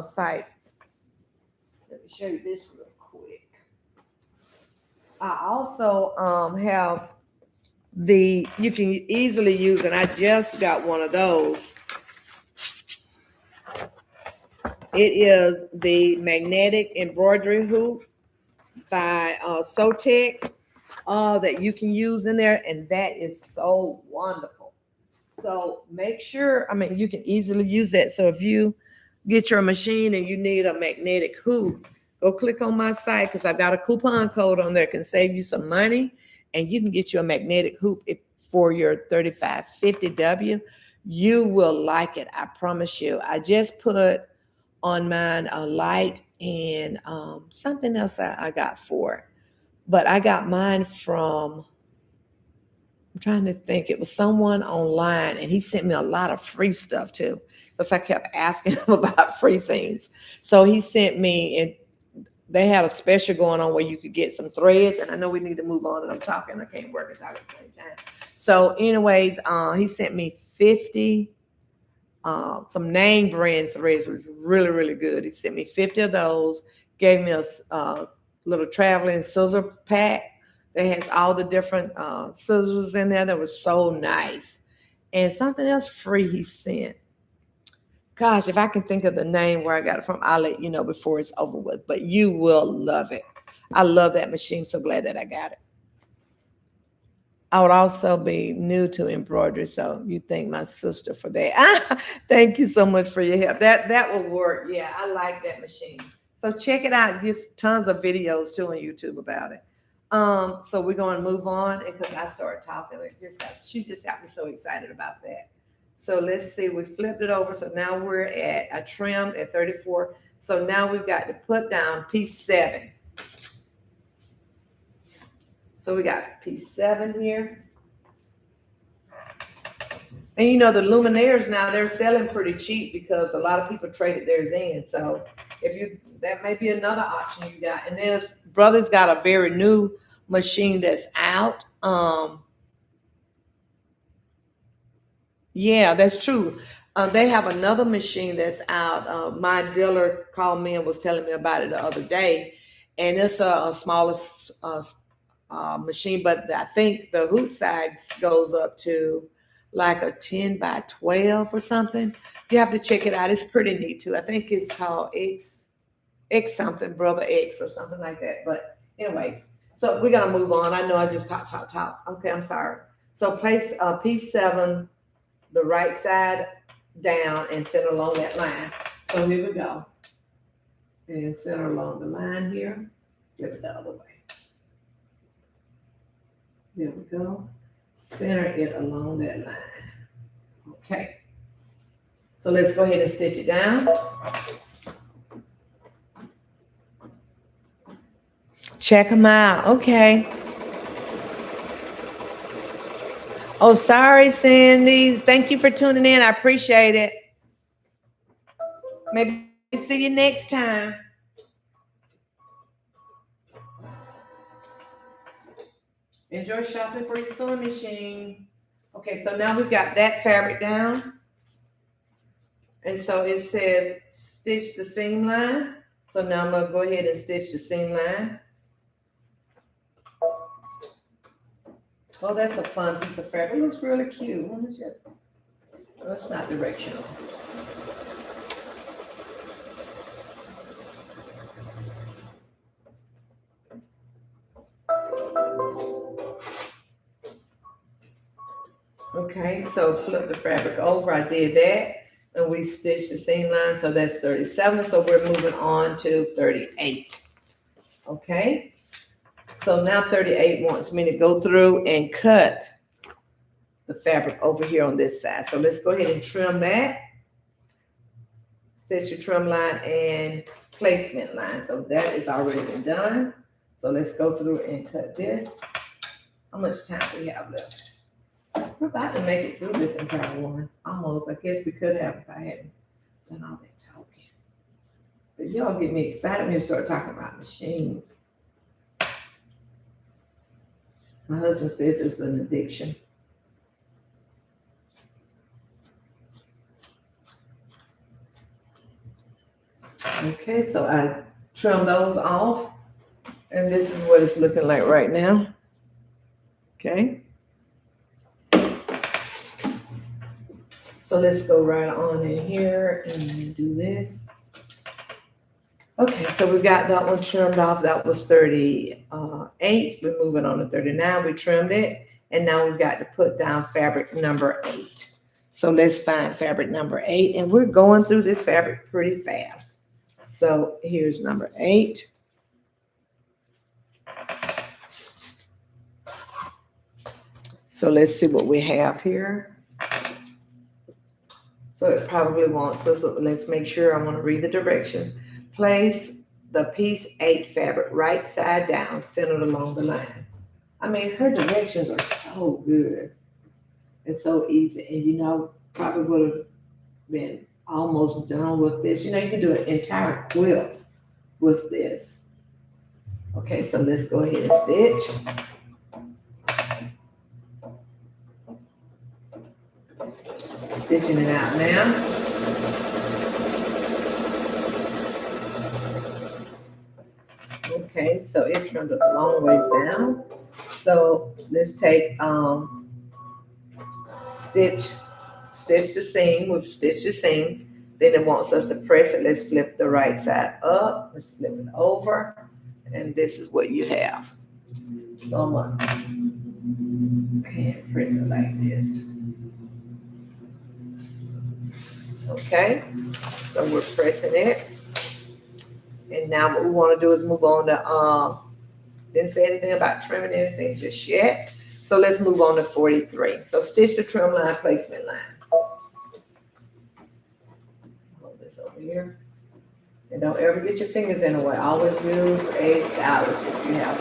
sites, let me show you this real quick. I also have you can easily use, and I just got one of those. It is the magnetic embroidery hoop by Sotec that you can use in there, and that is so wonderful. So make sure, I mean, you can easily use that. So if you get your machine and you need a magnetic hoop, go click on my site because I've got a coupon code on there that can save you some money, and you can get you a magnetic hoop for your 3550W. You will like it, I promise you. I just put on mine a light and something else I got for it. But I got mine from, I'm trying to think, it was someone online and he sent me a lot of free stuff too. Because I kept asking him about free things. So he sent me, and they had a special going on where you could get some threads. And I know we need to move on, and I'm talking, I can't work and talk at the same time. So anyways, he sent me 50 some name brand threads, which was really, really good. He sent me 50 of those, gave me a little traveling scissor pack that has all the different scissors in there. That was so nice. And something else free he sent. Gosh, if I can think of the name where I got it from, I'll let you know before it's over with. But you will love it. I love that machine. So glad that I got it. I would also be new to embroidery, so you thank my sister for that. Thank you so much for your help. That will work. Yeah, I like that machine. So check it out. There's tons of videos too on YouTube about it. So we're going to move on because I started talking. She just got me so excited about that. So let's see. We flipped it over. So now we're at a trim at 34. So now we've got to put down piece 7. So we got piece 7 here. And you know, the luminaires now, they're selling pretty cheap because a lot of people traded theirs in. So that may be another option you got. And then brother's got a very new machine that's out. Yeah, that's true. They have another machine that's out. My dealer called me and was telling me about it the other day. And it's a smaller machine, but I think the hoop size goes up to like a 10 by 12 or something. You have to check it out. It's pretty neat too. I think it's called X something, Brother X or something like that. But anyways, so we're gonna move on. I know I just talk. Okay, I'm sorry. So place piece 7, the right side down and center along that line. So here we go. And center along the line here. Flip it the other way. There we go. center it along that line. Okay. So let's go ahead and stitch it down. Check them out. Okay. Oh, sorry, Cindy. Thank you for tuning in. I appreciate it. Maybe see you next time. Enjoy shopping for your sewing machine. Okay, so now we've got that fabric down. And so it says stitch the seam line. So now I'm gonna go ahead and stitch the seam line. Oh, that's a fun piece of fabric. It looks really cute. Oh, it's not directional. Okay, so flip the fabric over. I did that. And we stitched the seam line. So that's 37. So we're moving on to 38. Okay. So now 38 wants me to go through and cut the fabric over here on this side. So let's go ahead and trim that. Stitch your trim line and placement line. So that is already been done. So let's go through and cut this. How much time do we have left? We're about to make it through this entire one. Almost. I guess we could have if I hadn't done all that talking. But y'all get me excited when you start talking about machines. My husband says it's an addiction. Okay, so I trimmed those off. And this is what it's looking like right now. Okay. So let's go right on in here and do this. Okay, so we got that one trimmed off. That was 38. We're moving on to 39. We trimmed it. And now we've got to put down fabric number 8. So let's find fabric number 8. And we're going through this fabric pretty fast. So here's number 8. So let's see what we have here. So it probably wants us, but let's make sure. I want to read the directions. Place the piece 8 fabric right side down, centered along the line. I mean, her directions are so good. It's so easy. And you know, probably would have been almost done with this. You know, you can do an entire quilt with this. Okay, so let's go ahead and stitch. Stitching it out now. Okay, so it trimmed a long ways down. So let's take stitch the seam. We've stitched the seam. Then it wants us to press it. Let's flip the right side up. Let's flip it over. And this is what you have. So I'm gonna press it like this. Okay, so we're pressing it. And now what we want to do is move on to, didn't say anything about trimming anything just yet. So let's move on to 43. So stitch the trim line, placement line. Hold this over here. And don't ever get your fingers in the way. Always use a stylus if you have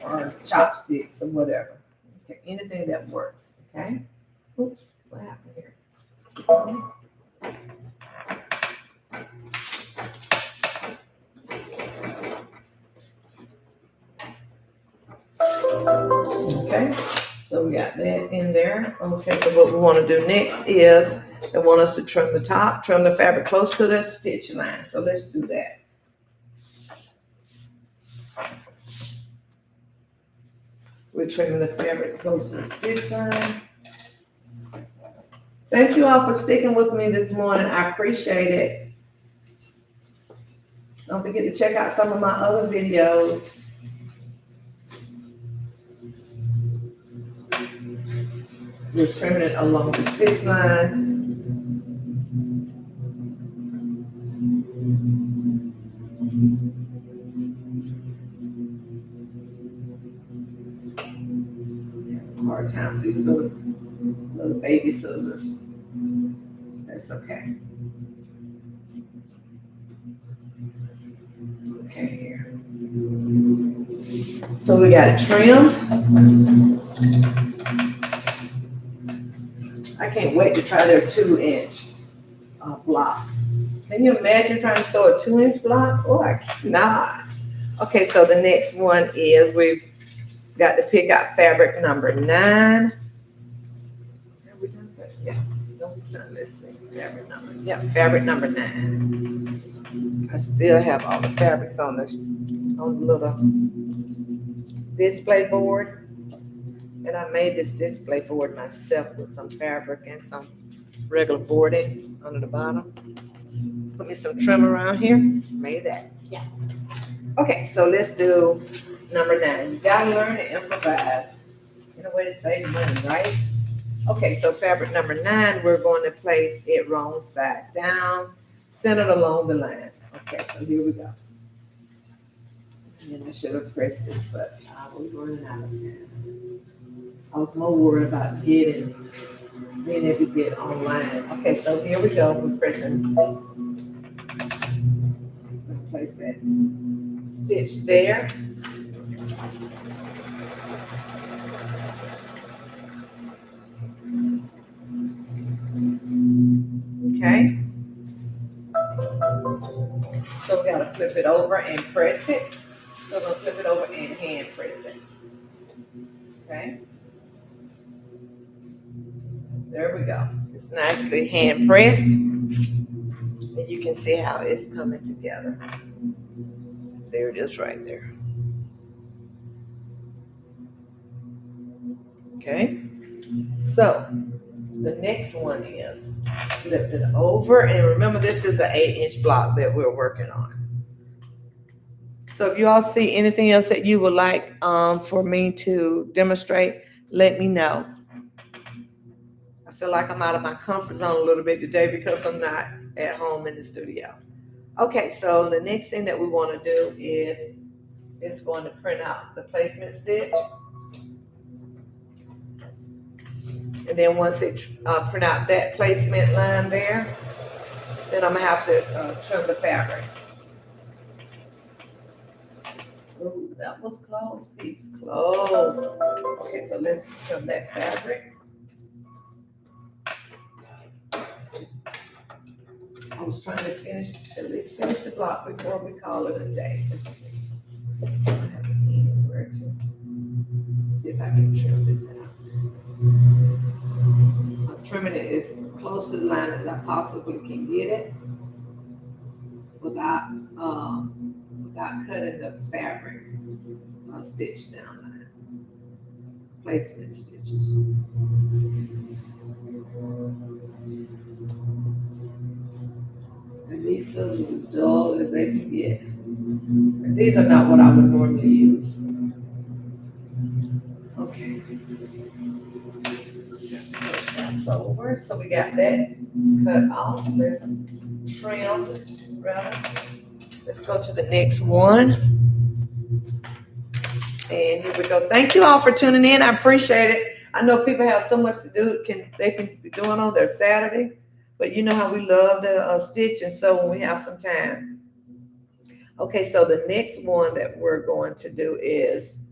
one. Or chopsticks or whatever. Okay, anything that works, okay? Oops, what happened here? Okay, so we got that in there. Okay, so what we want to do next is they want us to trim the top, trim the fabric close to the stitch line. So let's do that. We're trimming the fabric close to the stitch line. Thank you all for sticking with me this morning. I appreciate it. Don't forget to check out some of my other videos. We're trimming it along the stitch line. hard time with these little baby scissors. That's okay. Okay, here. So we got it trimmed. I can't wait to try their 2-inch block. Can you imagine trying to sew a 2-inch block? Oh, I cannot. Okay, so the next one is we've got to pick out fabric number 9. Have we done that? Yeah. No, we've done this thing. Fabric number. Yeah, fabric number 9. I still have all the fabrics on the little display board. And I made this display board myself with some fabric and some regular boarding under the bottom. Put me some trim around here. Made that. Yeah. Okay, so let's do number 9. You gotta learn to improvise in a way to save money, right? Okay, so fabric number 9, we're going to place it wrong side down, centered along the line. Okay, so here we go. And I should have pressed this, but I was running out of time. I was more worried about being able to get online. Okay, so here we go. We're pressing. Place that stitch there. Okay. So we gotta flip it over and press it. So we're gonna flip it over and hand press it. Okay. There we go. It's nicely hand pressed. And you can see how it's coming together. There it is right there. Okay. So the next one is flip it over. And remember, this is an 8-inch block that we're working on. So if you all see anything else that you would like for me to demonstrate, let me know. I feel like I'm out of my comfort zone a little bit today because I'm not at home in the studio. Okay, so the next thing that we want to do is it's going to print out the placement stitch. And then once it print out that placement line there, then I'm gonna have to trim the fabric. Oh, that was close, peeps, close. Okay, so let's trim that fabric. I was trying to at least finish the block before we call it a day. Let's see. I have anywhere to see if I can trim this out. I'm trimming it as close to the line as I possibly can get it without cutting the fabric stitch down line. Placement stitches. And these scissors as dull as they can get. And these are not what I would normally use. Okay. Over. So we got that cut off. There's some trimmed rather. Let's go to the next one. And here we go. Thank you all for tuning in. I appreciate it. I know people have so much to do. They can be doing on their Saturday, but you know how we love to stitch and sew when we have some time. Okay, so the next one that we're going to do is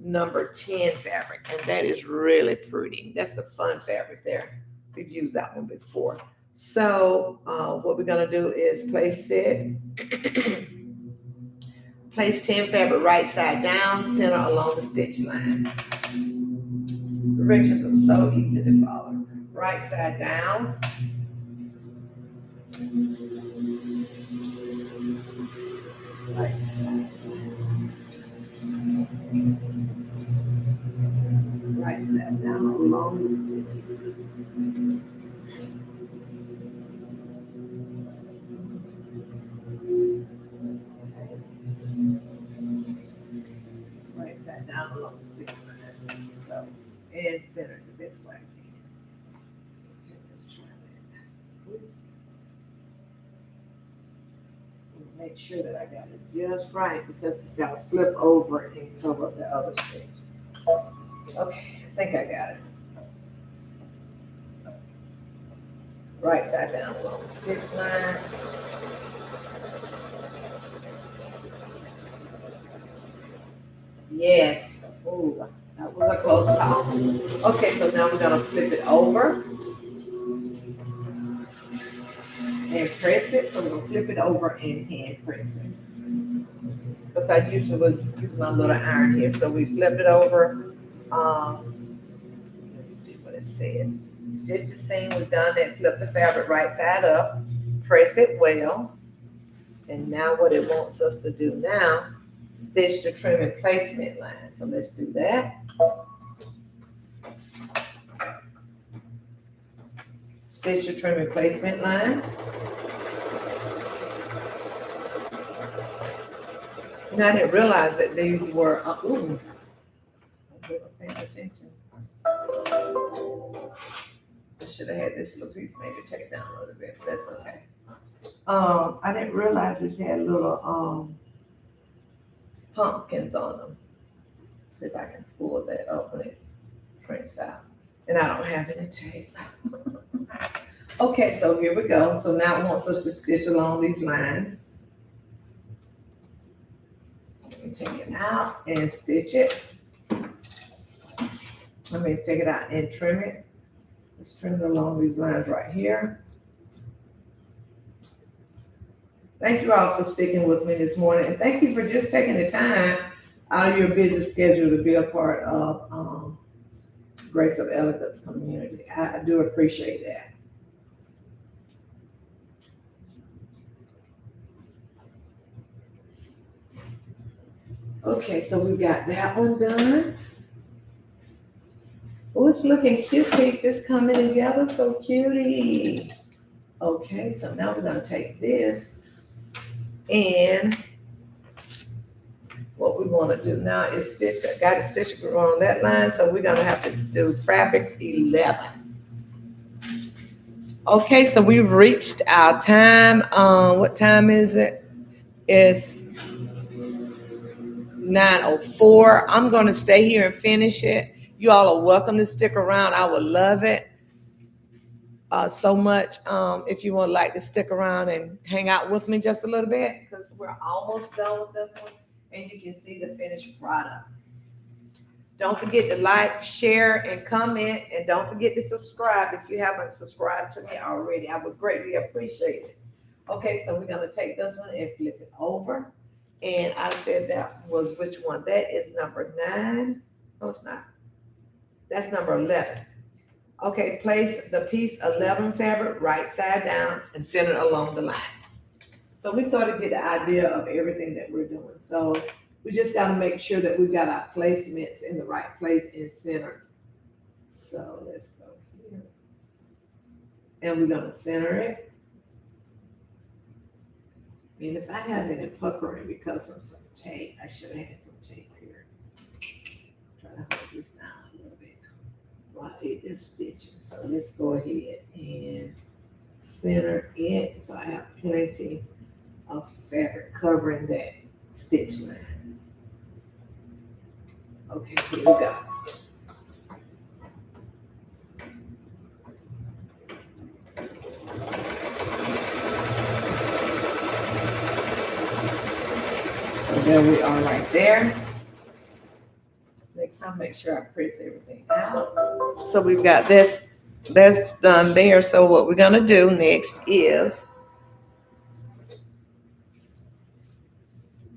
number 10 fabric, and that is really pretty. That's the fun fabric there. We've used that one before. So what we're going to do is place 10 fabric right side down, center along the stitch line. Directions are so easy to follow. Right side down. Right side. Right side down along the stitch. Right side down along the stitch line. So, and center it the best way I can. Okay, let's try that. Oops. Make sure that I got it just right because it's got to flip over and cover up the other stitch. Okay, think I got it. Right side down along the stitch line. Yes. Ooh, that was a close call. Okay, so now we're gonna flip it over and press it. So we're gonna flip it over and hand press it. Because I usually would use my little iron here. So we flip it over. Let's see what it says. Stitch the seam, we've done that. Flip the fabric right side up, press it well. And now what it wants us to do now, stitch the trim and placement line. So let's do that. Stitch the trim and placement line. And I didn't realize that these were, ooh, I'm not paying attention. I should have had this little piece maybe take down a little bit, but that's okay. I didn't realize this had little pumpkins on them. Let's see if I can pull that up when it prints out. And I don't have any tape. Okay, so here we go. So now it wants us to stitch along these lines. Let me take it out and stitch it. Let me take it out and trim it. Let's trim it along these lines right here. Thank you all for sticking with me this morning. And thank you for just taking the time out of your busy schedule to be a part of Grace of Elegance community. I do appreciate that. Okay, so we got that one done. Oh, it's looking cute, Pete. It's coming together so cutie. Okay, so now we're gonna take this and what we want to do now is stitch. I got it stitched on that line, so we're gonna have to do fabric 11. Okay, so we've reached our time. What time is it? It's 9:04. I'm gonna stay here and finish it. You all are welcome to stick around. I would love it so much if you would like to stick around and hang out with me just a little bit, because we're almost done with this one and you can see the finished product. Don't forget to like, share, and comment, and don't forget to subscribe if you haven't subscribed to me already. I would greatly appreciate it. Okay, so we're gonna take this one and flip it over. And I said that was which one? That is number 9. No, it's not. That's number 11. Okay, place the piece 11 fabric right side down and center along the line. So we sort of get the idea of everything that we're doing. So we just got to make sure that we've got our placements in the right place and center. So let's go here. And we're going to center it. And if I have any puckering because of some tape, I should have had some tape here. Try to hold this down a little bit while it is stitching. So let's go ahead and center it. So I have plenty of fabric covering that stitch line. Okay, here we go. So there we are right there. Next time, make sure I press everything out. So we've got this, that's done there. So what we're gonna do next is,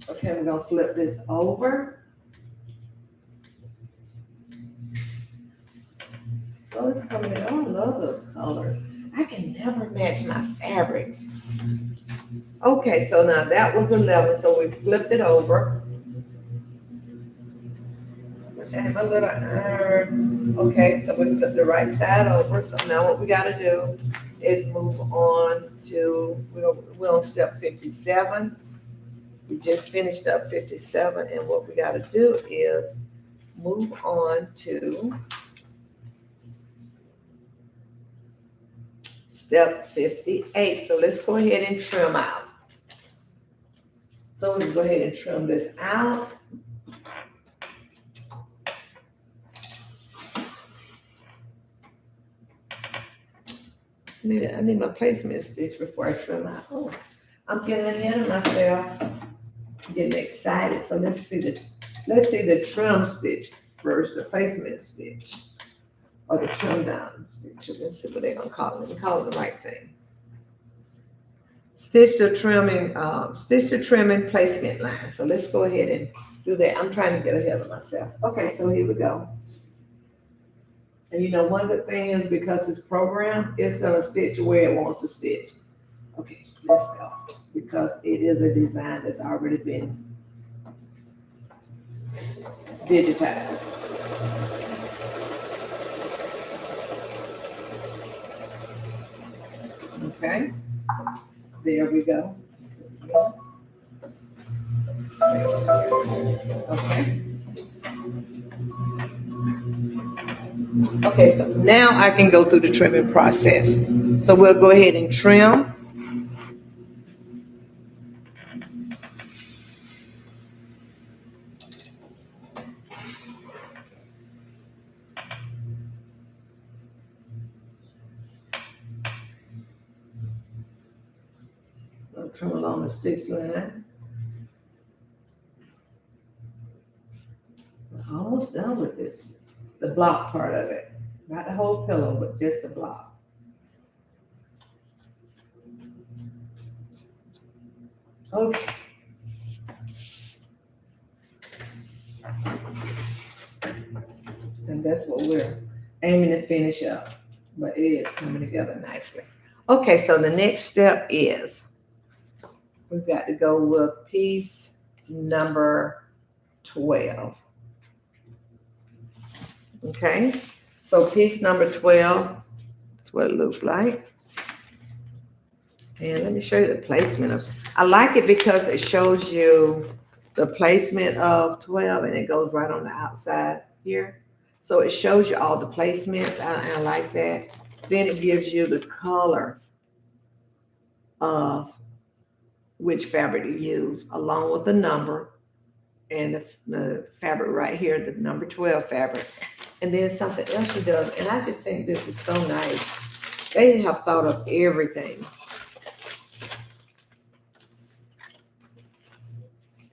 okay, we're gonna flip this over. Oh, it's coming in. Oh, I love those colors. I can never match my fabrics. Okay, so now that was 11, so we flipped it over. Wish I had my little iron. Okay, so we flipped the right side over. So now what we gotta do is move on to, we're on step 57. We just finished up 57, and what we gotta do is move on to step 58. So let's go ahead and trim out. So we go ahead and trim this out. I need my placement stitch before I trim out. Oh, I'm getting ahead of myself. I'm getting excited. So let's see the trim stitch first, the placement stitch, or the trim down stitch. Let's see what they're gonna call it. Let me call it the right thing. Stitch the trimming placement line. So let's go ahead and do that. I'm trying to get ahead of myself. Okay, so here we go. And you know, one good thing is because it's programmed, it's gonna stitch where it wants to stitch. Okay, let's go. Because it is a design that's already been digitized. Okay, there we go. Okay. Okay, so now I can go through the trimming process. So we'll go ahead and trim. I'll trim along the stitch line. We're almost done with this, the block part of it. Not the whole pillow, but just the block. Okay. And that's what we're aiming to finish up, but it is coming together nicely. Okay, so the next step is we've got to go with piece number 12. Okay, so piece number 12, that's what it looks like. And let me show you the placement of, I like it because it shows you the placement of 12 and it goes right on the outside here. So it shows you all the placements. I like that. Then it gives you the color of which fabric to use, along with the number and the fabric right here, the number 12 fabric. And then something else it does, and I just think this is so nice. They have thought of everything.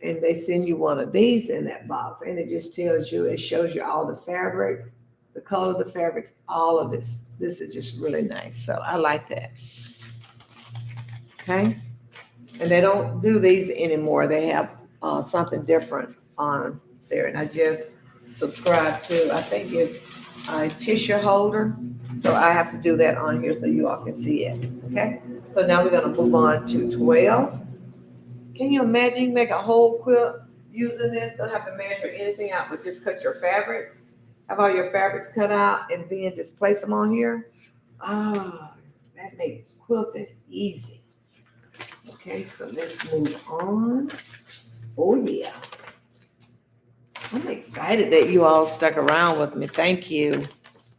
And they send you one of these in that box, and it just tells you, it shows you all the fabrics, the color of the fabrics, all of this. This is just really nice. So I like that. Okay. And they don't do these anymore. They have something different on there. And I just subscribed to, I think it's a tissue holder. So I have to do that on here so you all can see it. Okay. So now we're going to move on to 12. Can you imagine you make a whole quilt using this? Don't have to measure anything out, but just cut your fabrics. Have all your fabrics cut out and then just place them on here. Ah, that makes quilting easy. Okay, so let's move on. Oh yeah. I'm excited that you all stuck around with me. Thank you.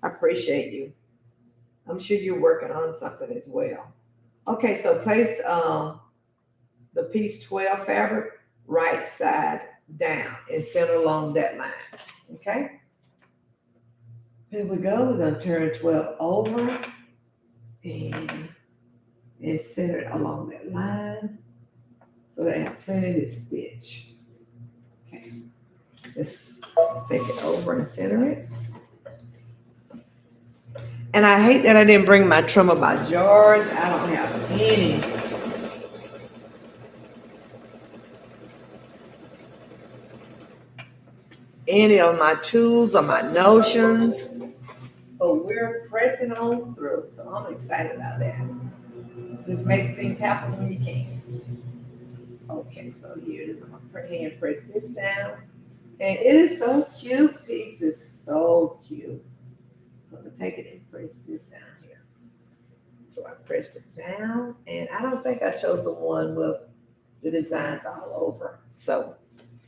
I appreciate you. I'm sure you're working on something as well. Okay, so place the piece 12 fabric right side down and center along that line. Okay. Here we go. We're going to turn 12 over and center it along that line so they have plenty to stitch. Okay. Let's take it over and center it. And I hate that I didn't bring my trimmer by George. I don't have any of my tools or my notions, but we're pressing on through. So I'm excited about that. Just make things happen when you can. Okay, so here it is. I'm gonna hand press this down. And it is so cute, peeps. It's so cute. So I'm gonna take it and press this down here. So I pressed it down, and I don't think I chose the one with the designs all over. So,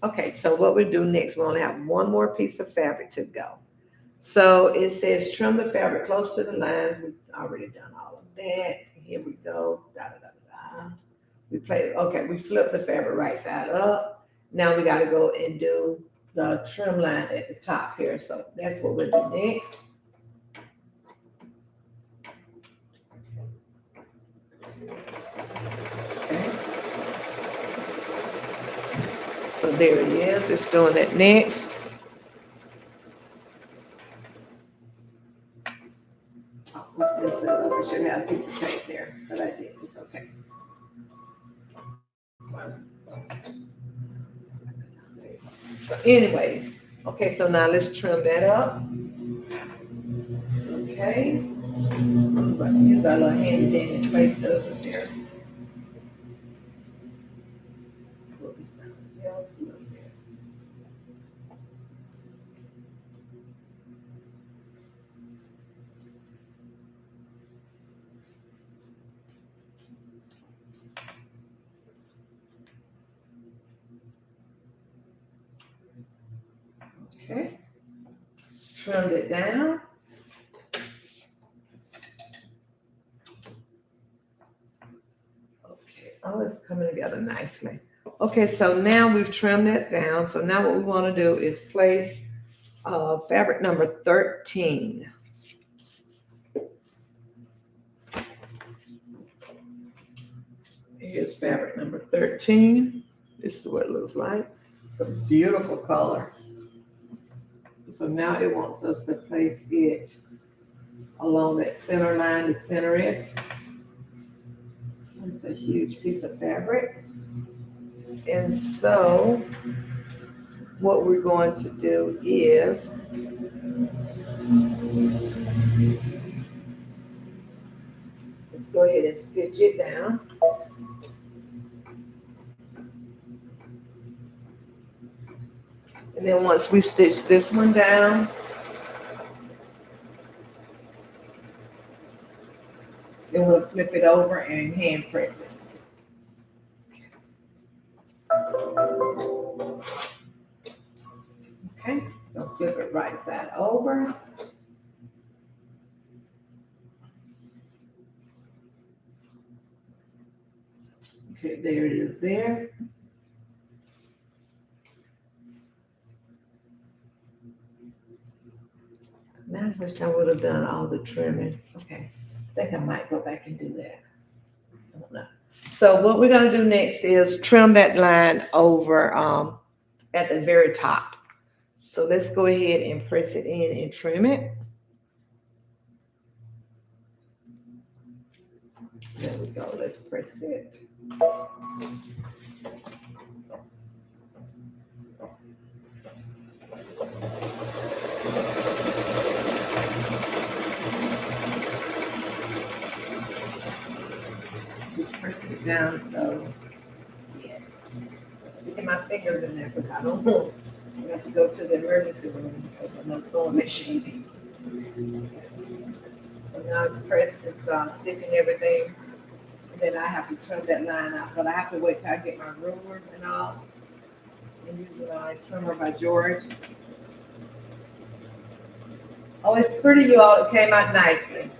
okay, so what we do next, we only have one more piece of fabric to go. So it says trim the fabric close to the line. We've already done all of that. Here we go. Da, da, da, da. We flip the fabric right side up. Now we got to go and do the trim line at the top here. So that's what we'll do next. So there it is. It's doing that next. Oh, what's this? I should have a piece of tape there, but I did. It's okay. So anyways, okay, so now let's trim that up. Okay. So I can use our little handy dandy place scissors here. Pull this down just a little bit. Okay. Trimmed it down. Okay. Oh, it's coming together nicely. Okay, so now we've trimmed it down. So now what we want to do is place fabric number 13. Here's fabric number 13. This is what it looks like. It's a beautiful color. So now it wants us to place it along that center line to center it. It's a huge piece of fabric. And so what we're going to do is let's go ahead and stitch it down. And then once we stitch this one down, then we'll flip it over and hand press it. Okay, don't flip it right side over. Okay, there it is there. Now I wish I would have done all the trimming. Okay, I think I might go back and do that. I don't know. So what we're gonna do next is trim that line over at the very top. So let's go ahead and press it in and trim it. There we go, let's press it. Just pressing it down, so yes. Sticking my fingers in there because I don't want. I have to go to the emergency room because I'm not sewing machine. So now it's pressed, it's stitching everything. And then I have to trim that line out, but I have to wait till I get my rulers and all. I'm using my trimmer by George. Oh, it's pretty, you all. It came out nicely.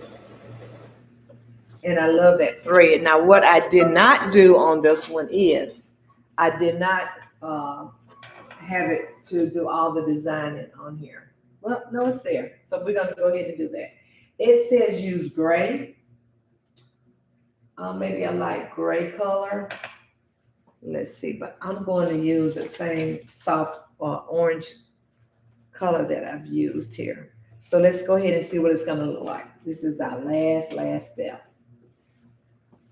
And I love that thread. Now, what I did not do on this one is I did not have it to do all the designing on here. Well, no, it's there. So we're going to go ahead and do that. It says use gray. Maybe a light gray color. Let's see, but I'm going to use the same soft orange color that I've used here. So let's go ahead and see what it's going to look like. This is our last step.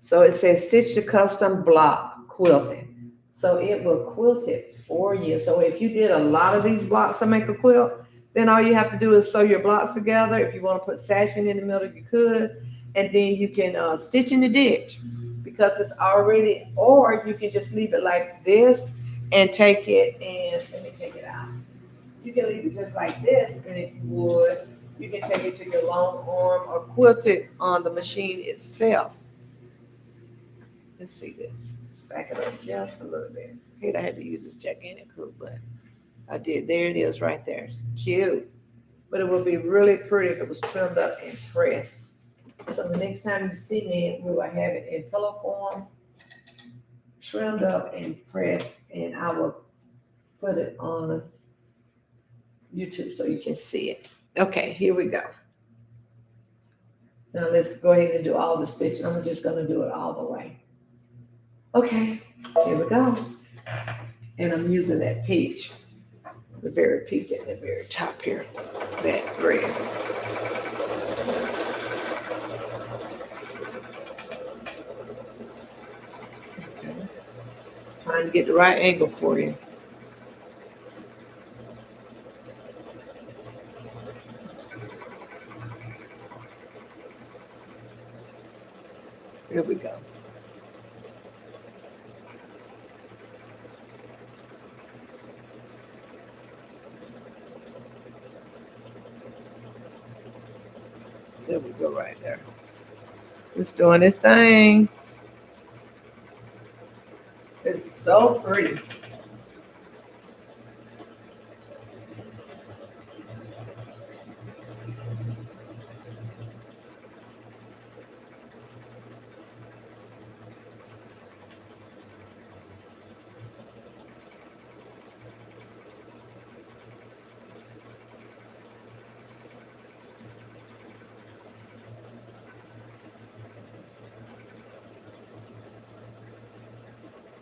So it says stitch the custom block quilting. So it will quilt it for you. So if you did a lot of these blocks to make a quilt, then all you have to do is sew your blocks together. If you want to put sashing in the middle, you could. And then you can stitch in the ditch because it's already, or you can just leave it like this and take it and, let me take it out. You can leave it just like this, and if you would, you can take it to your long arm or quilt it on the machine itself. Let's see this. Back it up just a little bit. I hate I had to use this gigantic hook, but I did. There it is right there. It's cute. But it would be really pretty if it was trimmed up and pressed. So the next time you see me, we will have it in pillow form, trimmed up and pressed, and I will put it on YouTube so you can see it. Okay, here we go. Now let's go ahead and do all the stitching. I'm just going to do it all the way. Okay, here we go. And I'm using that peach, the very peach at the very top here, that thread. Okay. Trying to get the right angle for you. There we go. There we go, right there. It's doing its thing. It's so pretty.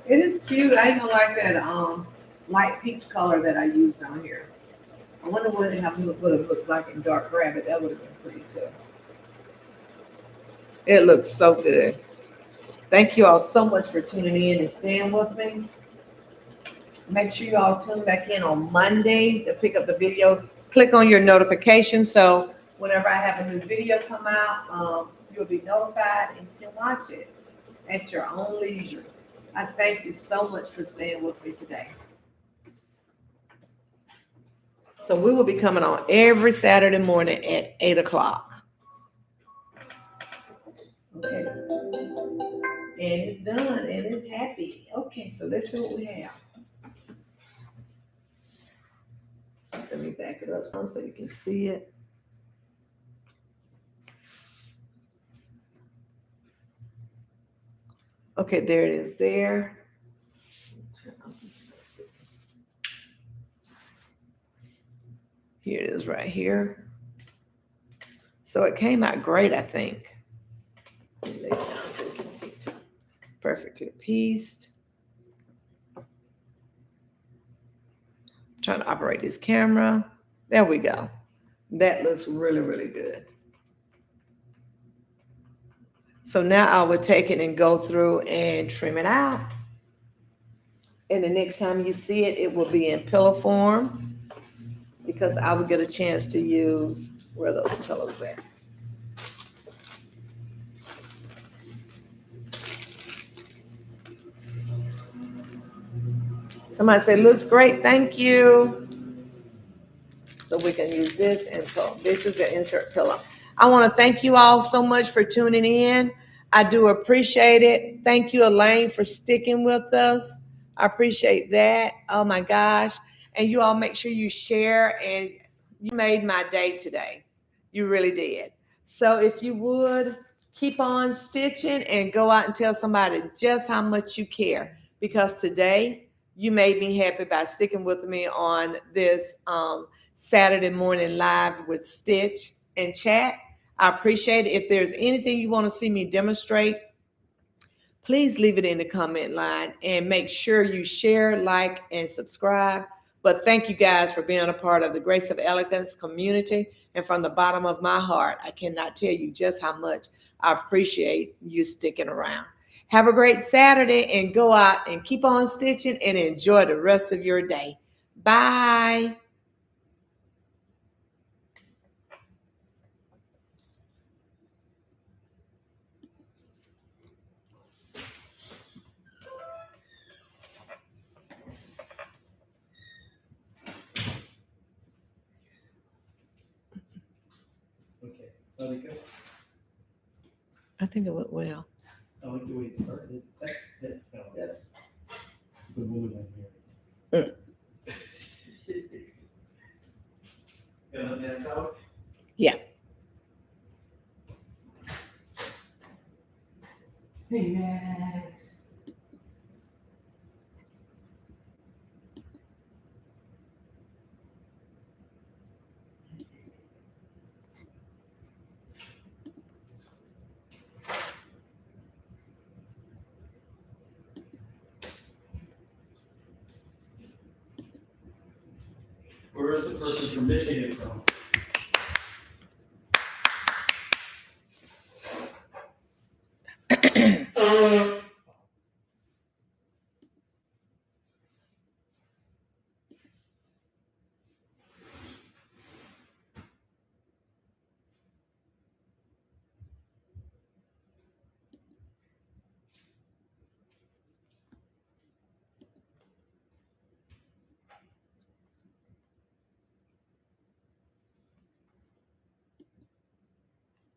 It is cute. I even like that light peach color that I used on here. I wonder what it would have looked like in dark rabbit. That would have been pretty too. It looks so good. Thank you all so much for tuning in and staying with me. Make sure you all tune back in on Monday to pick up the videos. Click on your notifications so whenever I have a new video come out, you'll be notified and you can watch it at your own leisure. I thank you so much for staying with me today. So we will be coming on every Saturday morning at 8 o'clock. Okay. And it's done and it's happy. Okay, so let's see what we have. Let me back it up some so you can see it. Okay, there it is there. Here it is right here. So it came out great, I think. Let me lay it down so you can see it. Perfectly pieced. Trying to operate this camera. There we go. That looks really, really good. So now I would take it and go through and trim it out. And the next time you see it, it will be in pillow form because I would get a chance to use, where are those pillows at? Somebody said, looks great, thank you. So we can use this and so this is the insert pillow. I want to thank you all so much for tuning in. I do appreciate it. Thank you, Elaine, for sticking with us. I appreciate that. Oh my gosh. And you all make sure you share, and you made my day today. You really did. So if you would keep on stitching and go out and tell somebody just how much you care, because today you made me happy by sticking with me on this Saturday morning live with Stitch and Chat. I appreciate it. If there's anything you want to see me demonstrate, please leave it in the comment line and make sure you share, like, and subscribe. But thank you guys for being a part of the Grace of Elegance community. And from the bottom of my heart, I cannot tell you just how much I appreciate you sticking around. Have a great Saturday and go out and keep on stitching and enjoy the rest of your day. Bye. Okay, let it go. I think it went well. I like the way it started. That's the woman I'm hearing. And let that's out? Yeah. Hey, Max. Where is the person from Michigan from?